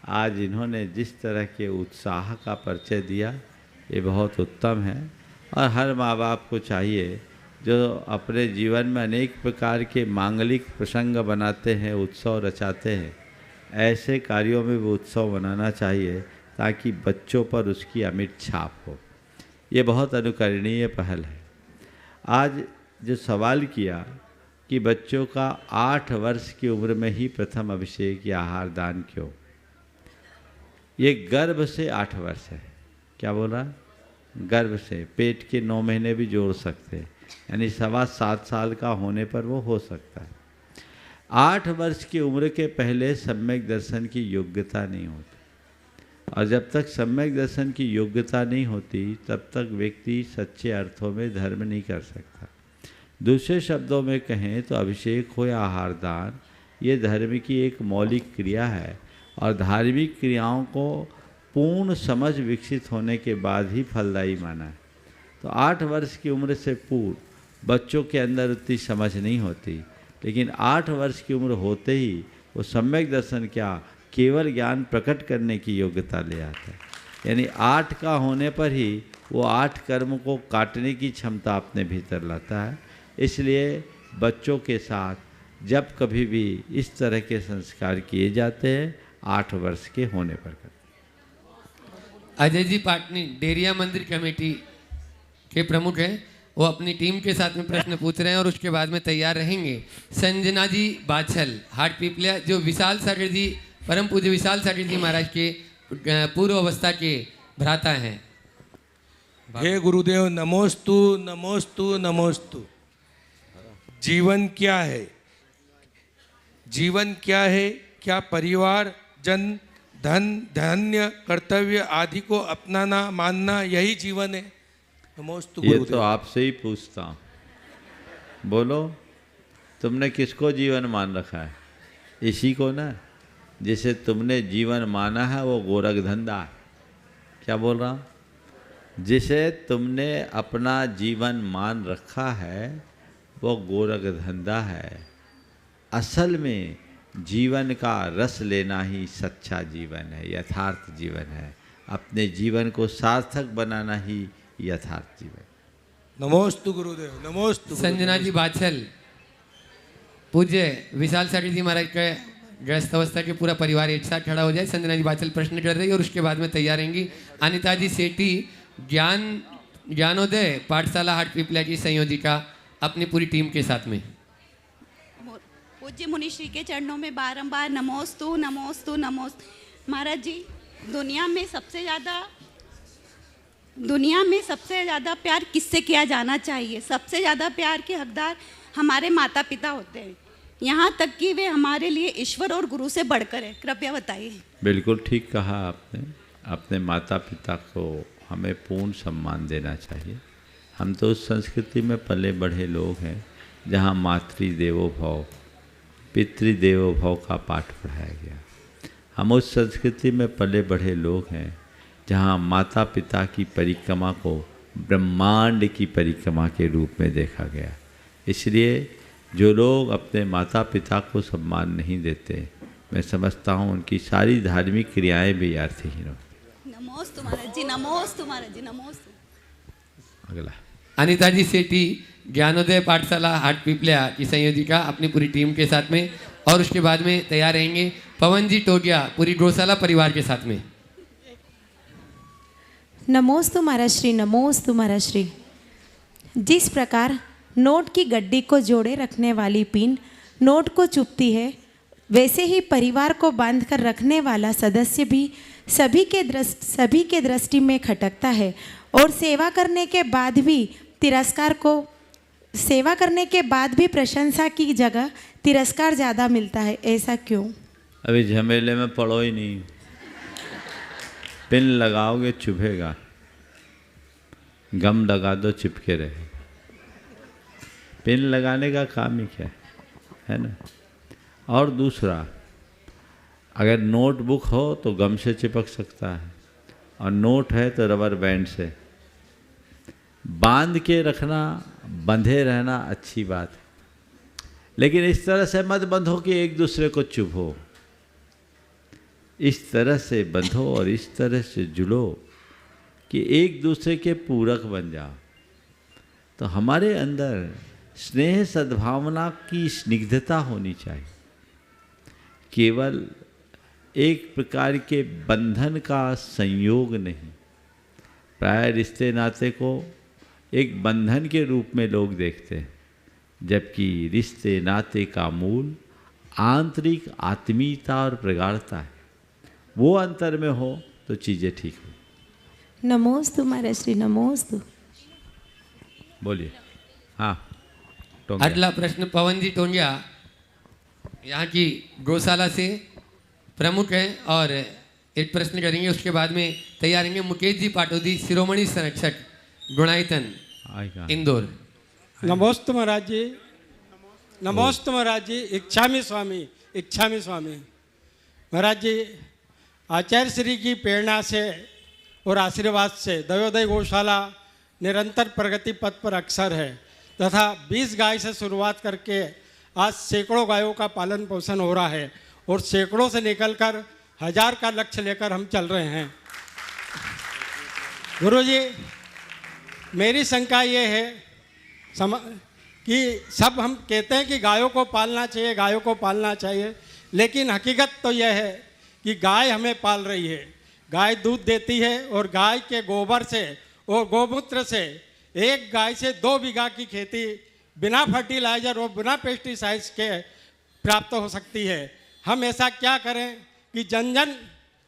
आज इन्होंने जिस तरह के उत्साह का परिचय दिया ये बहुत उत्तम है, और हर माँ बाप को चाहिए जो अपने जीवन में अनेक प्रकार के मांगलिक प्रसंग बनाते हैं, उत्सव रचाते हैं, ऐसे कार्यों में वो उत्सव मनाना चाहिए ताकि बच्चों पर उसकी अमिट छाप हो। ये बहुत अनुकरणीय पहल है। आज जो सवाल किया कि बच्चों का 8 वर्ष की उम्र में ही प्रथम अभिषेक या आहार दान क्यों, ये गर्भ से 8 वर्ष है। क्या बोल रहा? गर्भ से, पेट के 9 महीने भी जोड़ सकते हैं, यानी 7.25 साल का होने पर वो हो सकता है। 8 वर्ष की उम्र के पहले सम्यक दर्शन की योग्यता नहीं होती, और जब तक सम्यक दर्शन की योग्यता नहीं होती तब तक व्यक्ति सच्चे अर्थों में धर्म नहीं कर सकता। दूसरे शब्दों में कहें तो अभिषेक हो या आहार दान, ये धर्म की एक मौलिक क्रिया है, और धार्मिक क्रियाओं को पूर्ण समझ विकसित होने के बाद ही फलदायी माना है। तो 8 वर्ष की उम्र से पूर्व बच्चों के अंदर उतनी समझ नहीं होती, लेकिन 8 वर्ष की उम्र होते ही वो सम्यक दर्शन क्या केवल ज्ञान प्रकट करने की योग्यता ले आता है। यानी 8 का होने पर ही वो 8 कर्म को काटने की क्षमता अपने भीतर लाता है। इसलिए बच्चों के साथ जब कभी भी इस तरह के संस्कार किए जाते हैं 8 वर्ष के होने पर करते हैं। अजय जी पाटनी डेरिया मंदिर कमेटी के प्रमुख हैं, वो अपनी टीम के साथ में प्रश्न पूछ रहे हैं और उसके बाद में तैयार रहेंगे। संजना जी बाछल हाट पिपलिया, जो विशाल सागर जी, परम पूज्य विशाल सागर जी महाराज के पूर्व अवस्था के भ्राता हैं। हे गुरुदेव, नमोस्तु नमोस्तु नमोस्तु। जीवन क्या है? जीवन क्या है? क्या परिवार, जन, धन, धन्य, कर्तव्य आदि को अपनाना मानना यही जीवन है? नमोस्तु ये गुरुदेव। तो आपसे ही पूछता हूँ, बोलो तुमने किसको जीवन मान रखा है? इसी को ना, जिसे तुमने जीवन माना है वो गोरख धंधा है। क्या बोल रहा हूँ? जिसे तुमने अपना जीवन मान रखा है वो गोरख धंधा है। असल में जीवन का रस लेना ही सच्चा जीवन है, यथार्थ जीवन है। अपने जीवन को सार्थक बनाना ही यथार्थ जीवन। नमोस्तु गुरुदेव, नमोस्तु। संजना जी बाछल, पूज्य विशाल सागर जी महाराज के ग्रस्त अवस्था के पूरा परिवार एक साथ खड़ा हो जाए। संजना जी बाछल प्रश्न कर रही है और उसके बाद में तैयार रहेंगी। अनिता जी सेठी ज्ञानोदय पाठशाला हाट पिपलिया की संयोजिका अपनी पूरी टीम के साथ में। पूज्य मुनिश्री के चरणों में बारंबार नमोस्तु नमोस्तु नमोस्तु। महाराज जी, दुनिया में सबसे ज़्यादा प्यार किससे किया जाना चाहिए? सबसे ज़्यादा प्यार के हकदार हमारे माता पिता होते हैं, यहाँ तक कि वे हमारे लिए ईश्वर और गुरु से बढ़कर है। कृपया बताइए। बिल्कुल ठीक कहा आपने। अपने माता पिता को हमें पूर्ण सम्मान देना चाहिए। हम तो उस संस्कृति में पले बढ़े लोग हैं जहाँ मातृदेवो भव, पितृदेवो भव का पाठ पढ़ाया गया। हम उस संस्कृति में पले बढ़े लोग हैं जहाँ माता पिता की परिक्रमा को ब्रह्मांड की परिक्रमा के रूप में देखा गया। इसलिए जो लोग अपने माता पिता को सम्मान नहीं देते मैं समझता हूँ उनकी सारी धार्मिक क्रियाएं भी अर्थहीन हो। नमोस्तु महाराज जी, नमोस्तु महाराज जी, नमोस्तु। अगला अनिता जी सेठी, ज्ञानोदय पाठशाला हाट पिपल्या की संयोजिका, अपनी पूरी टीम के साथ में, और उसके बाद में तैयार रहेंगे पवन जी टोगिया पूरी गौशाला परिवार के साथ में। नमोस्तु महाराज श्री, नमोस्तु महाराज श्री। जिस प्रकार नोट की गड्डी को जोड़े रखने वाली पिन नोट को चुभती है, वैसे ही परिवार को बांध कर रखने वाला सदस्य भी सभी के दृष्टि में खटकता है, और सेवा करने के बाद भी प्रशंसा की जगह तिरस्कार ज़्यादा मिलता है, ऐसा क्यों? अभी झमेले में पड़ो ही नहीं, पिन लगाओगे चुभेगा, गम लगा दो चिपके रहे। पिन लगाने का काम ही क्या है ना। और दूसरा, अगर नोटबुक हो तो गम से चिपक सकता है, और नोट है तो रबर बैंड से। बांध के रखना, बंधे रहना अच्छी बात है, लेकिन इस तरह से मत बंधो कि एक दूसरे को चुभो। इस तरह से बंधो और इस तरह से जुड़ो कि एक दूसरे के पूरक बन जाओ। तो हमारे अंदर स्नेह सद्भावना की स्निग्धता होनी चाहिए, केवल एक प्रकार के बंधन का संयोग नहीं। प्राय रिश्ते नाते को एक बंधन के रूप में लोग देखते हैं, जबकि रिश्ते नाते का मूल आंतरिक आत्मीयता और प्रगाढ़ता है। वो अंतर में हो तो चीज़ें ठीक हो। नमोस्तु महाराज श्री, नमोस्तु। बोलिए। हाँ, अगला प्रश्न पवन जी टोंगिया यहाँ की गौशाला से प्रमुख हैं, और एक प्रश्न करेंगे, उसके बाद में तैयार रहेंगे मुकेश जी पाटोदी, शिरोमणि संरक्षक, गुणायतन, इंदौर। नमोस्तु महाराज जी, नमोस्तु महाराज जी। इच्छामी स्वामी, इच्छामी स्वामी। महाराज जी, आचार्य श्री की प्रेरणा से और आशीर्वाद से दयोदय गौशाला निरंतर प्रगति पथ पर अक्सर है, तथा 20 गाय से शुरुआत करके आज सैकड़ों गायों का पालन पोषण हो रहा है, और सैकड़ों से निकलकर 1000 का लक्ष्य लेकर हम चल रहे हैं। गुरुजी, मेरी शंका ये है कि सब हम कहते हैं कि गायों को पालना चाहिए, गायों को पालना चाहिए, लेकिन हकीकत तो यह है कि गाय हमें पाल रही है। गाय दूध देती है, और गाय के गोबर से और गोमूत्र से एक गाय से 2 बीघा की खेती बिना फर्टिलाइजर और बिना पेस्टिसाइड्स के प्राप्त हो सकती है। हम ऐसा क्या करें कि जन जन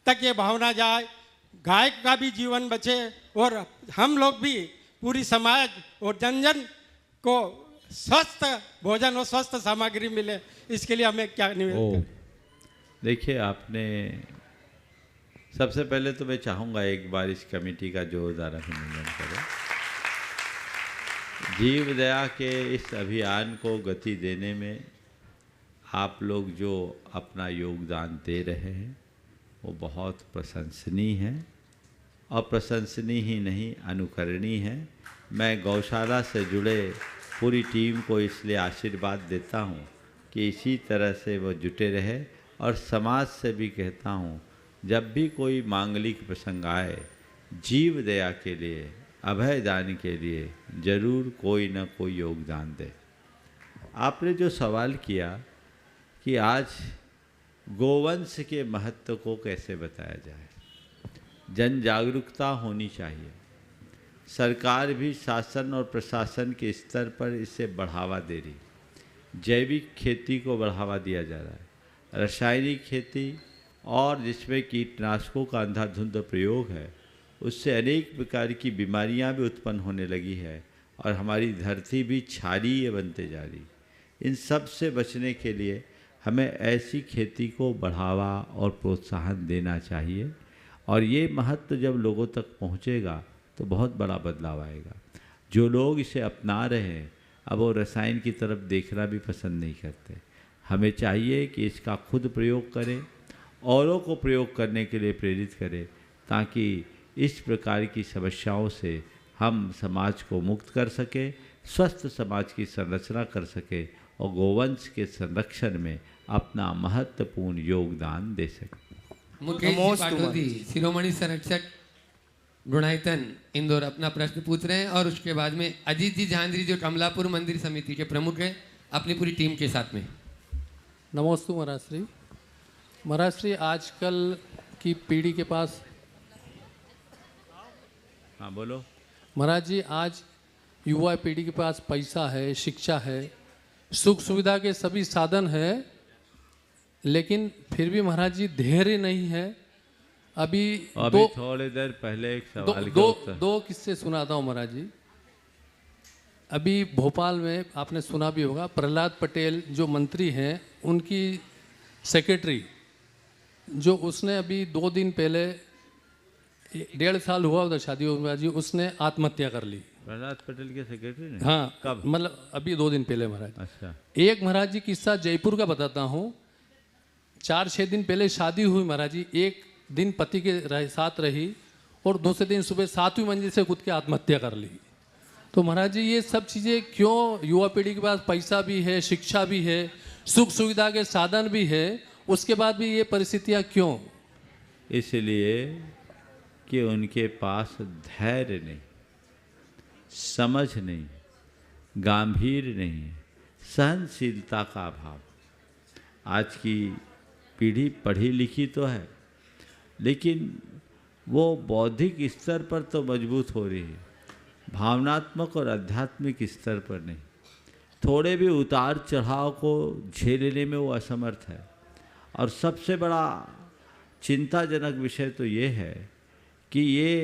तक ये भावना जाए, गाय का भी जीवन बचे, और हम लोग भी पूरी समाज और जन जन को स्वस्थ भोजन और स्वस्थ सामग्री मिले, इसके लिए हमें क्या निवेदन? देखिए, आपने सबसे पहले तो मैं चाहूँगा एक बार इस कमेटी का जोरदार अभिनंदन करें। जीव दया के इस अभियान को गति देने में आप लोग जो अपना योगदान दे रहे हैं वो बहुत प्रशंसनीय है, और प्रशंसनीय ही नहीं, अनुकरणीय है। मैं गौशाला से जुड़े पूरी टीम को इसलिए आशीर्वाद देता हूँ कि इसी तरह से वो जुटे रहे, और समाज से भी कहता हूँ जब भी कोई मांगलिक प्रसंग आए, जीव दया के लिए, अभय दान के लिए जरूर कोई न कोई योगदान दे। आपने जो सवाल किया कि आज गोवंश के महत्व को कैसे बताया जाए, जन जागरूकता होनी चाहिए। सरकार भी शासन और प्रशासन के स्तर पर इसे बढ़ावा दे रही। जैविक खेती को बढ़ावा दिया जा रहा है, रासायनिक खेती और जिसमें कीटनाशकों का अंधाधुंध प्रयोग है, उससे अनेक प्रकार की बीमारियां भी उत्पन्न होने लगी है, और हमारी धरती भी क्षारीय बनते जा रही। इन सब से बचने के लिए हमें ऐसी खेती को बढ़ावा और प्रोत्साहन देना चाहिए, और ये महत्व जब लोगों तक पहुँचेगा तो बहुत बड़ा बदलाव आएगा। जो लोग इसे अपना रहे हैं अब वो रसायन की तरफ देखना भी पसंद नहीं करते। हमें चाहिए कि इसका खुद प्रयोग करें, औरों को प्रयोग करने के लिए प्रेरित करें, ताकि इस प्रकार की समस्याओं से हम समाज को मुक्त कर सकें, स्वस्थ समाज की संरचना कर सकें और गोवंश के संरक्षण में अपना महत्वपूर्ण योगदान दे सकें। मुकेश जी पाटोदी, शिरोमणि संरक्षक गुणायतन इंदौर, अपना प्रश्न पूछ रहे हैं और उसके बाद में अजीत जी झांझरी जो कमलापुर मंदिर समिति के प्रमुख हैं, अपनी पूरी टीम के साथ में। नमोस्तु महाराज श्री। महाराज श्री, आजकल की पीढ़ी के पास, हाँ बोलो महाराज जी, आज युवा पीढ़ी के पास पैसा है, शिक्षा है, सुख सुविधा के सभी साधन है, लेकिन फिर भी महाराज जी धैर्य नहीं है। अभी थोड़ी देर पहले एक सवाल दो किस्से सुनाता हूँ महाराज जी। अभी भोपाल में आपने सुना भी होगा, प्रहलाद पटेल जो मंत्री हैं, उनकी सेक्रेटरी जो उसने अभी 2 दिन पहले 1.5 साल हुआ उधर शादी हुआ जी, उसने आत्महत्या कर ली। प्रहलाद पटेल के सेक्रेटरी ने? हाँ, कब? मतलब अभी 2 दिन पहले महाराज। अच्छा। एक महाराज जी किस्सा जयपुर का बताता हूँ। 4-6 दिन पहले शादी हुई महाराज जी, एक दिन पति के साथ रही और दूसरे दिन सुबह 7वीं मंजिल से कूद के आत्महत्या कर ली। तो महाराज जी ये सब चीज़ें क्यों? युवा पीढ़ी के पास पैसा भी है, शिक्षा भी है, सुख सुविधा के साधन भी है, उसके बाद भी ये परिस्थितियाँ क्यों? इसलिए कि उनके पास धैर्य नहीं, समझ नहीं, गंभीर नहीं है, सहनशीलता का अभाव। आज की पीढ़ी पढ़ी लिखी तो है, लेकिन वो बौद्धिक स्तर पर तो मजबूत हो रही है, भावनात्मक और आध्यात्मिक स्तर पर नहीं। थोड़े भी उतार चढ़ाव को झेलने में वो असमर्थ है। और सबसे बड़ा चिंताजनक विषय तो ये है कि ये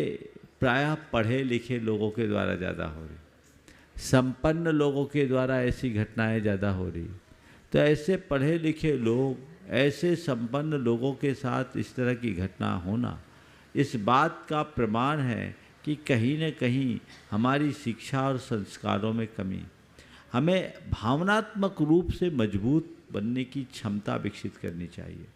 प्रायः पढ़े लिखे लोगों के द्वारा ज़्यादा हो रही, संपन्न लोगों के द्वारा ऐसी घटनाएं ज़्यादा हो रही। तो ऐसे पढ़े लिखे लोग, ऐसे संपन्न लोगों के साथ इस तरह की घटना होना इस बात का प्रमाण है कि कहीं न कहीं हमारी शिक्षा और संस्कारों में कमी। हमें भावनात्मक रूप से मजबूत बनने की क्षमता विकसित करनी चाहिए।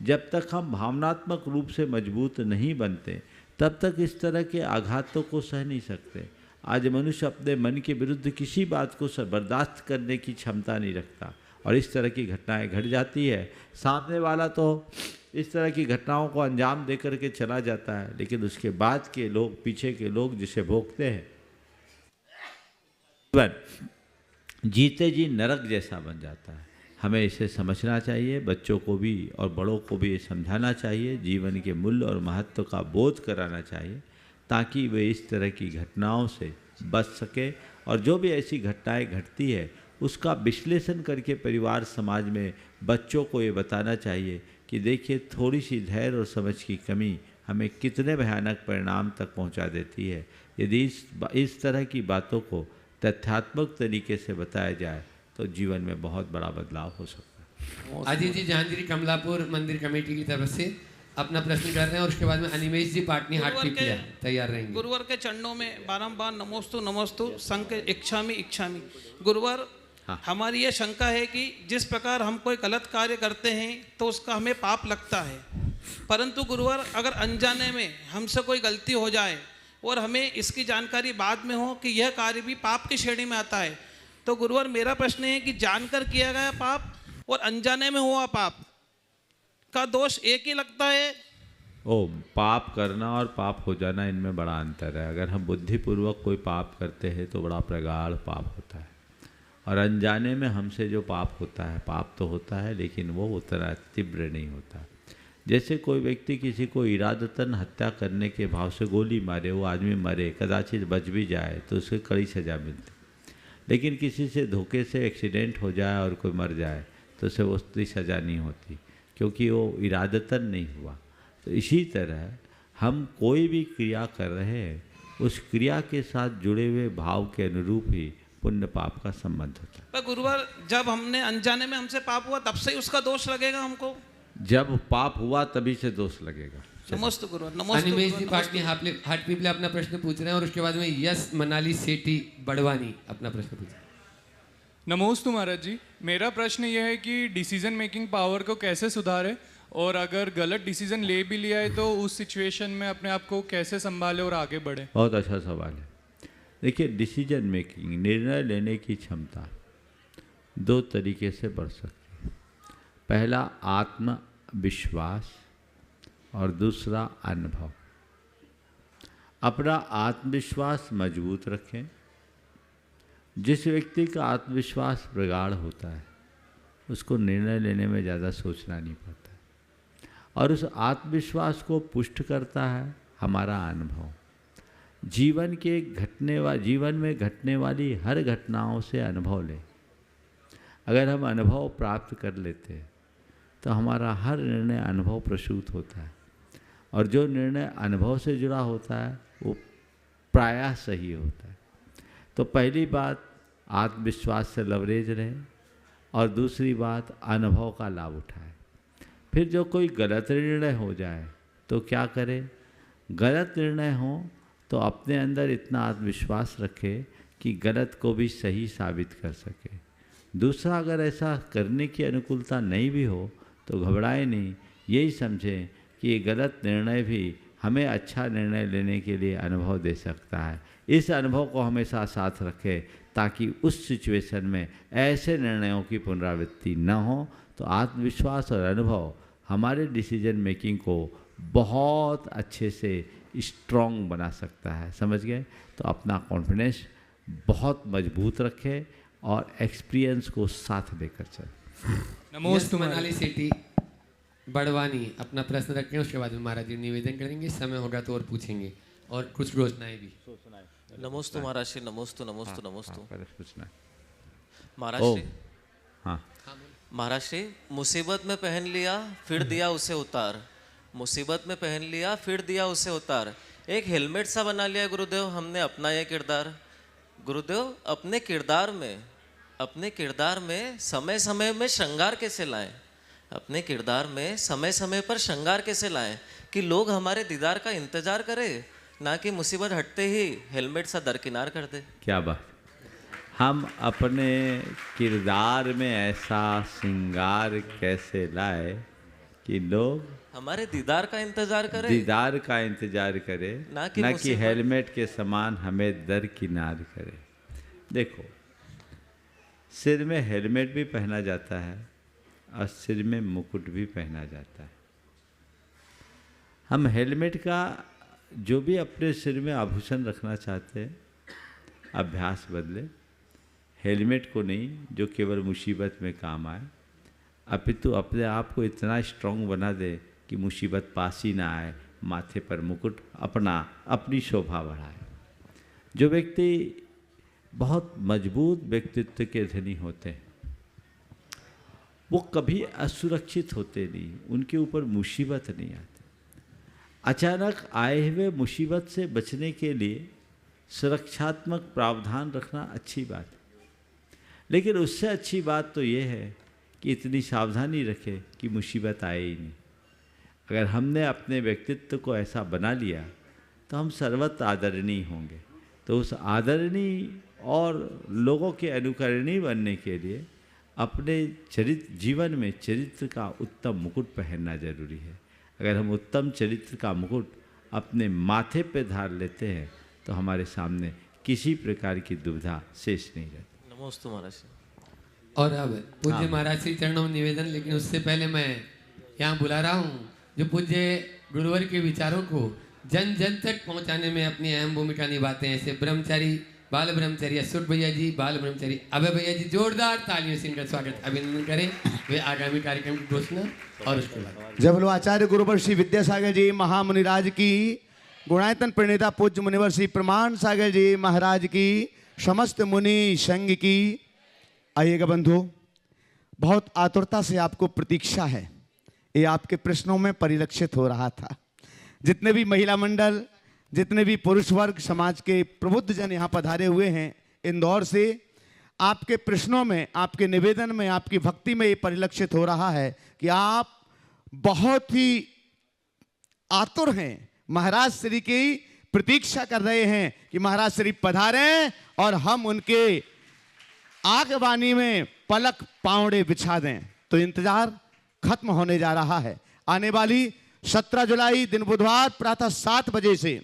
जब तक हम भावनात्मक रूप से मजबूत नहीं बनते, तब तक इस तरह के आघातों को सह नहीं सकते। आज मनुष्य अपने मन के विरुद्ध किसी बात को बर्दाश्त करने की क्षमता नहीं रखता और इस तरह की घटनाएं घट जाती है। सामने वाला तो इस तरह की घटनाओं को अंजाम दे करके चला जाता है, लेकिन उसके बाद के लोग, पीछे के लोग जिसे भोगते हैं, जीते जी नरक जैसा बन जाता है। हमें इसे समझना चाहिए, बच्चों को भी और बड़ों को भी ये समझाना चाहिए, जीवन के मूल्य और महत्व का बोध कराना चाहिए, ताकि वे इस तरह की घटनाओं से बच सके। और जो भी ऐसी घटनाएं घटती है उसका विश्लेषण करके परिवार समाज में बच्चों को ये बताना चाहिए कि देखिए, थोड़ी सी धैर्य और समझ की कमी हमें कितने भयानक परिणाम तक पहुंचा देती है। यदि इस तरह की बातों को तथ्यात्मक तरीके से बताया जाए तो जीवन में बहुत बड़ा बदलाव हो सकता है। अजीत जी झांझरी कमलापुर मंदिर कमेटी की तरफ से अपना प्रश्न कर रहे हैं और उसके बाद में अनिमेश जी पाटनी हाट की तैयार रहेंगे। गुरुवर के चरणों में बारंबार नमोस्तु नमोस्तु संक इच्छामि इच्छामि। गुरुवर, हमारी ये शंका है कि जिस प्रकार हम कोई गलत कार्य करते हैं तो उसका हमें पाप लगता है, परंतु गुरुवर अगर अनजाने में हमसे कोई गलती हो जाए और हमें इसकी जानकारी बाद में हो कि यह कार्य भी पाप की श्रेणी में आता है, तो गुरुवर मेरा प्रश्न है कि जानकर किया गया पाप और अनजाने में हुआ पाप का दोष एक ही लगता है? पाप करना और पाप हो जाना, इनमें बड़ा अंतर है। अगर हम बुद्धिपूर्वक कोई पाप करते हैं तो बड़ा प्रगाढ़ पाप होता है, और अनजाने में हमसे जो पाप होता है, पाप तो होता है लेकिन वो उतना तीव्र नहीं होता। जैसे कोई व्यक्ति किसी को इरादतन हत्या करने के भाव से गोली मारे, वो आदमी मरे, कदाचित बच भी जाए तो उसे कड़ी सज़ा मिलती। लेकिन किसी से धोखे से एक्सीडेंट हो जाए और कोई मर जाए तो उसे उतनी सज़ा नहीं होती, क्योंकि वो इरादतन नहीं हुआ। तो इसी तरह हम कोई भी क्रिया कर रहे हैं, उस क्रिया के साथ जुड़े हुए भाव के अनुरूप ही पुण्य पाप का संबंध होता है। पर गुरुवर, जब हमने अनजाने में हमसे पाप हुआ तब से ही उसका दोष लगेगा हमको? जब पाप हुआ तभी से दोष लगेगा। नमस्ते गुरुवर। नमस्ते। अनिमेश जी पाटनी हाट पीपले अपना प्रश्न पूछ रहे हैं और उसके बाद में यस मनाली सेठी बड़वानी अपना प्रश्न पूछ रहे हैं। नमोस्तु महाराज जी, मेरा प्रश्न यह है कि डिसीजन मेकिंग पावर को कैसे सुधारें, और अगर गलत डिसीजन ले भी लिया है तो उस सिचुएशन में अपने आप को कैसे संभालें और आगे बढ़ें। बहुत अच्छा सवाल है। देखिए, डिसीजन मेकिंग, निर्णय लेने की क्षमता दो तरीके से बढ़ सकती है। पहला आत्मविश्वास और दूसरा अनुभव। अपना आत्मविश्वास मजबूत रखें। जिस व्यक्ति का आत्मविश्वास प्रगाढ़ होता है उसको निर्णय लेने में ज़्यादा सोचना नहीं पड़ता और उस आत्मविश्वास को पुष्ट करता है हमारा अनुभव। जीवन में घटने वाली हर घटनाओं से अनुभव लें। अगर हम अनुभव प्राप्त कर लेते हैं तो हमारा हर निर्णय अनुभव प्रसूत होता है और जो निर्णय अनुभव से जुड़ा होता है वो प्रायः सही होता है। तो पहली बात आत्मविश्वास से लवरेज रहे और दूसरी बात अनुभव का लाभ उठाए। फिर जो कोई गलत निर्णय हो जाए तो क्या करें? गलत निर्णय हो तो अपने अंदर इतना आत्मविश्वास रखे कि गलत को भी सही साबित कर सके। दूसरा, अगर ऐसा करने की अनुकूलता नहीं भी हो तो घबराए नहीं, यही समझें कि ये गलत निर्णय भी हमें अच्छा निर्णय लेने के लिए अनुभव दे सकता है। इस अनुभव को हमेशा साथ रखें ताकि उस सिचुएशन में ऐसे निर्णयों की पुनरावृत्ति न हो। तो आत्मविश्वास और अनुभव हमारे डिसीजन मेकिंग को बहुत अच्छे से स्ट्रॉन्ग बना सकता है। समझ गए? तो अपना कॉन्फिडेंस बहुत मजबूत रखें और एक्सपीरियंस को साथ लेकर चलें। नमोस्तु मनाली सिटी बड़वानी अपना प्रश्न रखें, उसके बाद में महाराज जी निवेदन करेंगे। समय होगा तो और पूछेंगे और कुछ घोषणाएं भी। नमोस्तु महाराज श्री, नमोस्तु नमोस्तु नमोस्तु पूछना महाराज श्री। हाँ महाराज श्री, मुसीबत में पहन लिया फिर दिया उसे उतार, मुसीबत में पहन लिया फिर दिया उसे उतार, एक हेलमेट सा बना लिया गुरुदेव हमने अपना यह किरदार। गुरुदेव अपने किरदार में समय समय में श्रृंगार कैसे लाएं? अपने किरदार में समय समय पर श्रृंगार कैसे लाएं कि लोग हमारे दीदार का इंतजार करें, ना कि मुसीबत हटते ही हेलमेट सा दरकिनार कर दे। क्या बात! हम अपने किरदार में ऐसा श्रृंगार कैसे लाए कि लोग हमारे दीदार का इंतजार करें, दीदार का इंतजार करे, ना कि हेलमेट के समान हमें दरकिनार करे। देखो, सिर में हेलमेट भी पहना जाता है और सिर में मुकुट भी पहना जाता है। हम हेलमेट का जो भी अपने सिर में आभूषण रखना चाहते हैं अभ्यास बदले, हेलमेट को नहीं जो केवल मुसीबत में काम आए, अपितु अपने आप को इतना स्ट्रांग बना दे कि मुसीबत पास ही ना आए, माथे पर मुकुट अपनी शोभा बढ़ाए। जो व्यक्ति बहुत मजबूत व्यक्तित्व के धनी होते हैं वो कभी असुरक्षित होते नहीं, उनके ऊपर मुसीबत नहीं आती। अचानक आए हुए मुसीबत से बचने के लिए सुरक्षात्मक प्रावधान रखना अच्छी बात है, लेकिन उससे अच्छी बात तो ये है कि इतनी सावधानी रखे कि मुसीबत आए ही नहीं। अगर हमने अपने व्यक्तित्व को ऐसा बना लिया तो हम सर्वत्र आदरणीय होंगे। तो उस आदरणीय और लोगों के अनुकरणीय बनने के लिए अपने जीवन में चरित्र का उत्तम मुकुट पहनना जरूरी है। अगर हम उत्तम चरित्र का मुकुट अपने माथे पे धार लेते हैं तो हमारे सामने किसी प्रकार की दुविधा शेष नहीं रहती। नमोस्तु महाराज। और अब पूज्य महाराज श्री चरणों में निवेदन, लेकिन उससे पहले मैं यहाँ बुला रहा हूँ जो पूज्य गुरुवर के विचारों को जन जन तक पहुँचाने में अपनी अहम भूमिका निभाते हैं। ऐसे ब्रह्मचारी बाल ब्रह्मचारी अशोक भैया जी, बाल ब्रह्मचारी अभय भैया जी, जोरदार तालियों से इनका स्वागत अभिनंदन करें। वे आगामी कार्यक्रम की घोषणा और उसके बाद जब लो आचार्य गुरुवर श्री विद्यासागर जी महामुनिराज की, गुणायतन प्रणेता पूज्य मुनिवर श्री प्रमाण सागर जी महाराज की, समस्त मुनि संघ की। आइएगा बंधु, बहुत आतुरता से आपको प्रतीक्षा है, ये आपके प्रश्नों में परिलक्षित हो रहा था। जितने भी महिला मंडल, जितने भी पुरुष वर्ग समाज के प्रबुद्ध जन यहाँ पधारे हुए हैं इंदौर से, आपके प्रश्नों में, आपके निवेदन में, आपकी भक्ति में ये परिलक्षित हो रहा है कि आप बहुत ही आतुर हैं, महाराज श्री की प्रतीक्षा कर रहे हैं कि महाराज श्री पधारें और हम उनके आगवानी में पलक पावड़े बिछा दें। तो इंतजार खत्म होने जा रहा है। आने वाली 17 जुलाई दिन बुधवार प्रातः 7 बजे से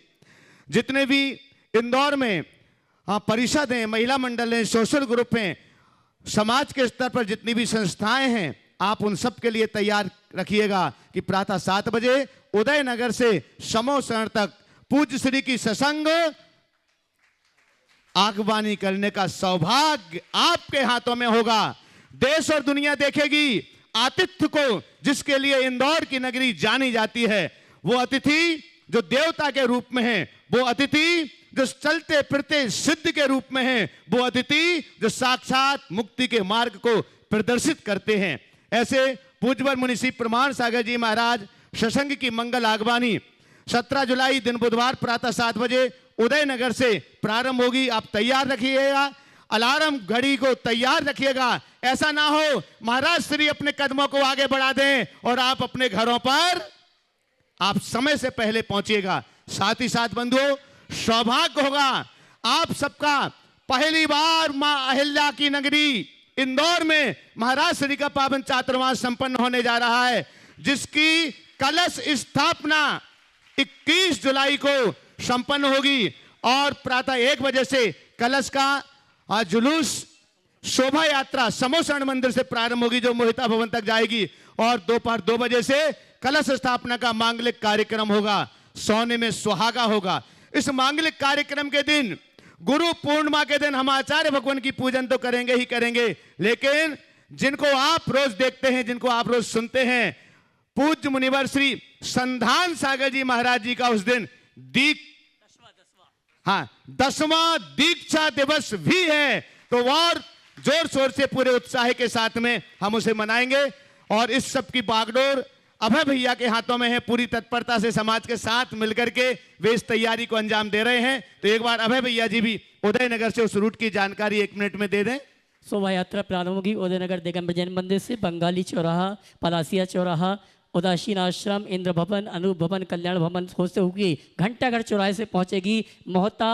जितने भी इंदौर में परिषद हैं, महिला मंडल हैं, सोशल ग्रुप हैं, समाज के स्तर पर जितनी भी संस्थाएं हैं, आप उन सब के लिए तैयार रखिएगा कि प्रातः 7 बजे उदयनगर से समोसरण तक पूज्य श्री की सत्संग आगवानी करने का सौभाग्य आपके हाथों में होगा। देश और दुनिया देखेगी आतिथ्य को, जिसके लिए इंदौर की नगरी जानी जाती है। वो अतिथि जो देवता के रूप में है, वो अतिथि जो चलते फिरते सिद्ध के रूप में है, वो अतिथि जो साक्षात मुक्ति के मार्ग को प्रदर्शित करते हैं। ऐसे पूज्यवर मुनि श्री प्रमाण सागर जी महाराज सत्संग की मंगल आगवानी 17 जुलाई दिन बुधवार प्रातः 7 बजे उदयनगर से प्रारंभ होगी। आप तैयार रखिएगा, अलार्म घड़ी को तैयार रखिएगा। ऐसा ना हो महाराज श्री अपने कदमों को आगे बढ़ा दें और आप अपने घरों पर आप समय से पहले पहुंचिएगा। साथ ही साथ बंधुओं, सौभाग्य होगा आप सबका पहली बार मां अहिल्या की नगरी इंदौर में महाराज श्री का पावन चातुर्मास संपन्न होने जा रहा है, जिसकी कलश स्थापना 21 जुलाई को संपन्न होगी और प्रातः 1 बजे से कलश का जुलूस शोभा यात्रा समोसरण मंदिर से प्रारंभ होगी, जो मोहिता भवन तक जाएगी और दोपहर 2 बजे से कलश स्थापना का मांगलिक कार्यक्रम होगा। सोने में सुहागा होगा। इस मांगलिक कार्यक्रम के दिन, गुरु पूर्णिमा के दिन हम आचार्य भगवान की पूजन तो करेंगे ही करेंगे, लेकिन जिनको आप रोज देखते हैं, जिनको आप रोज सुनते हैं, पूज्य मुनिवर श्री संधान सागर जी महाराज जी का उस दिन 10वां दीक्षा दिवस भी है। तो और जोर शोर से पूरे उत्साह के साथ में हम उसे मनाएंगे और इस सब की बागडोर अभय भैया के हाथों में है। पूरी तत्परता से समाज के साथ मिलकर के वे इस तैयारी को अंजाम दे रहे हैं। तो एक बार अभय भैया जी भी उदयनगर से उस रूट की जानकारी 1 मिनट में दे दें। शोभा यात्रा प्रारंभ होगी उदयनगर दिगंबर जैन मंदिर से, बंगाली चौराहा, पलासिया चौराहा, उदासीन आश्रम, इंद्र भवन, अनूप भवन, कल्याण भवन होते हुए घंटाघर चौराहे से पहुंचेगी मोहता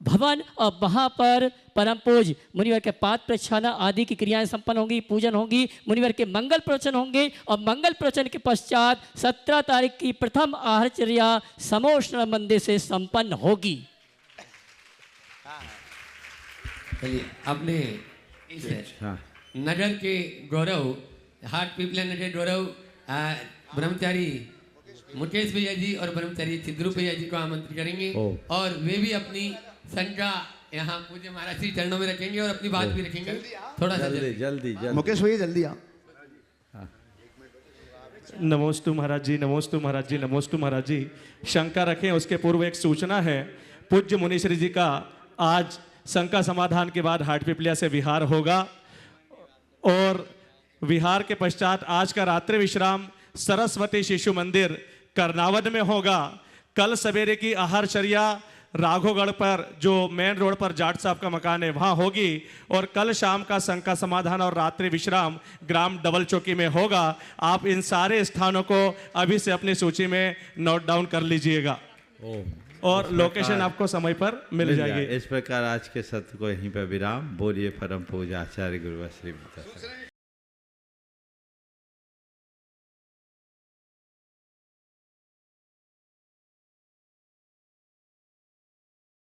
भवन और वहाँ पर परम पूज मुनिवर के पाद प्रक्षालना आदि की क्रियाएं संपन्न होंगी, पूजन होंगी, मुनिवर के मंगल प्रवचन होंगे और मंगल प्रवचन के पश्चात 17 तारीख की प्रथम आहारचर्या समोसरण मंदिर से संपन्न होगी। अपने इस नगर के गौरव, हाट पिपला नगर गौरव ब्रह्मचारी मुकेश भैया जी और ब्रह्मचारी चिद्रू भैया जी को आमंत्रित करेंगे और वे भी अपनी शंका यहाँ पूज्य महाराज श्री चरणों में रखेंगे और अपनी बात भी रखेंगे। थोड़ा सा जल्दी मुकेश भैया जल्दी आओ। नमोस्तु महाराज जी, नमोस्तु महाराज जी, नमोस्तु महाराज जी। शंका रखें उसके पूर्व एक सूचना है। पूज्य मुनीश्री जी का आज शंका समाधान के बाद हाट पिपलिया से विहार होगा और विहार के पश्चात आज का रात्रि विश्राम सरस्वती शिशु मंदिर कर्नावत में होगा। कल सवेरे की आहारचर्या राघोगढ़ पर, जो मेन रोड पर जाट साहब का मकान है, वहाँ होगी और कल शाम का शंका समाधान और रात्रि विश्राम ग्राम डबल चौकी में होगा। आप इन सारे स्थानों को अभी से अपनी सूची में नोट डाउन कर लीजिएगा और लोकेशन आपको समय पर मिल जाएगी। इस प्रकार आज के सत्र को यहीं पर विराम। बोलिए परम पूज्य आचार्य गुरुवर श्री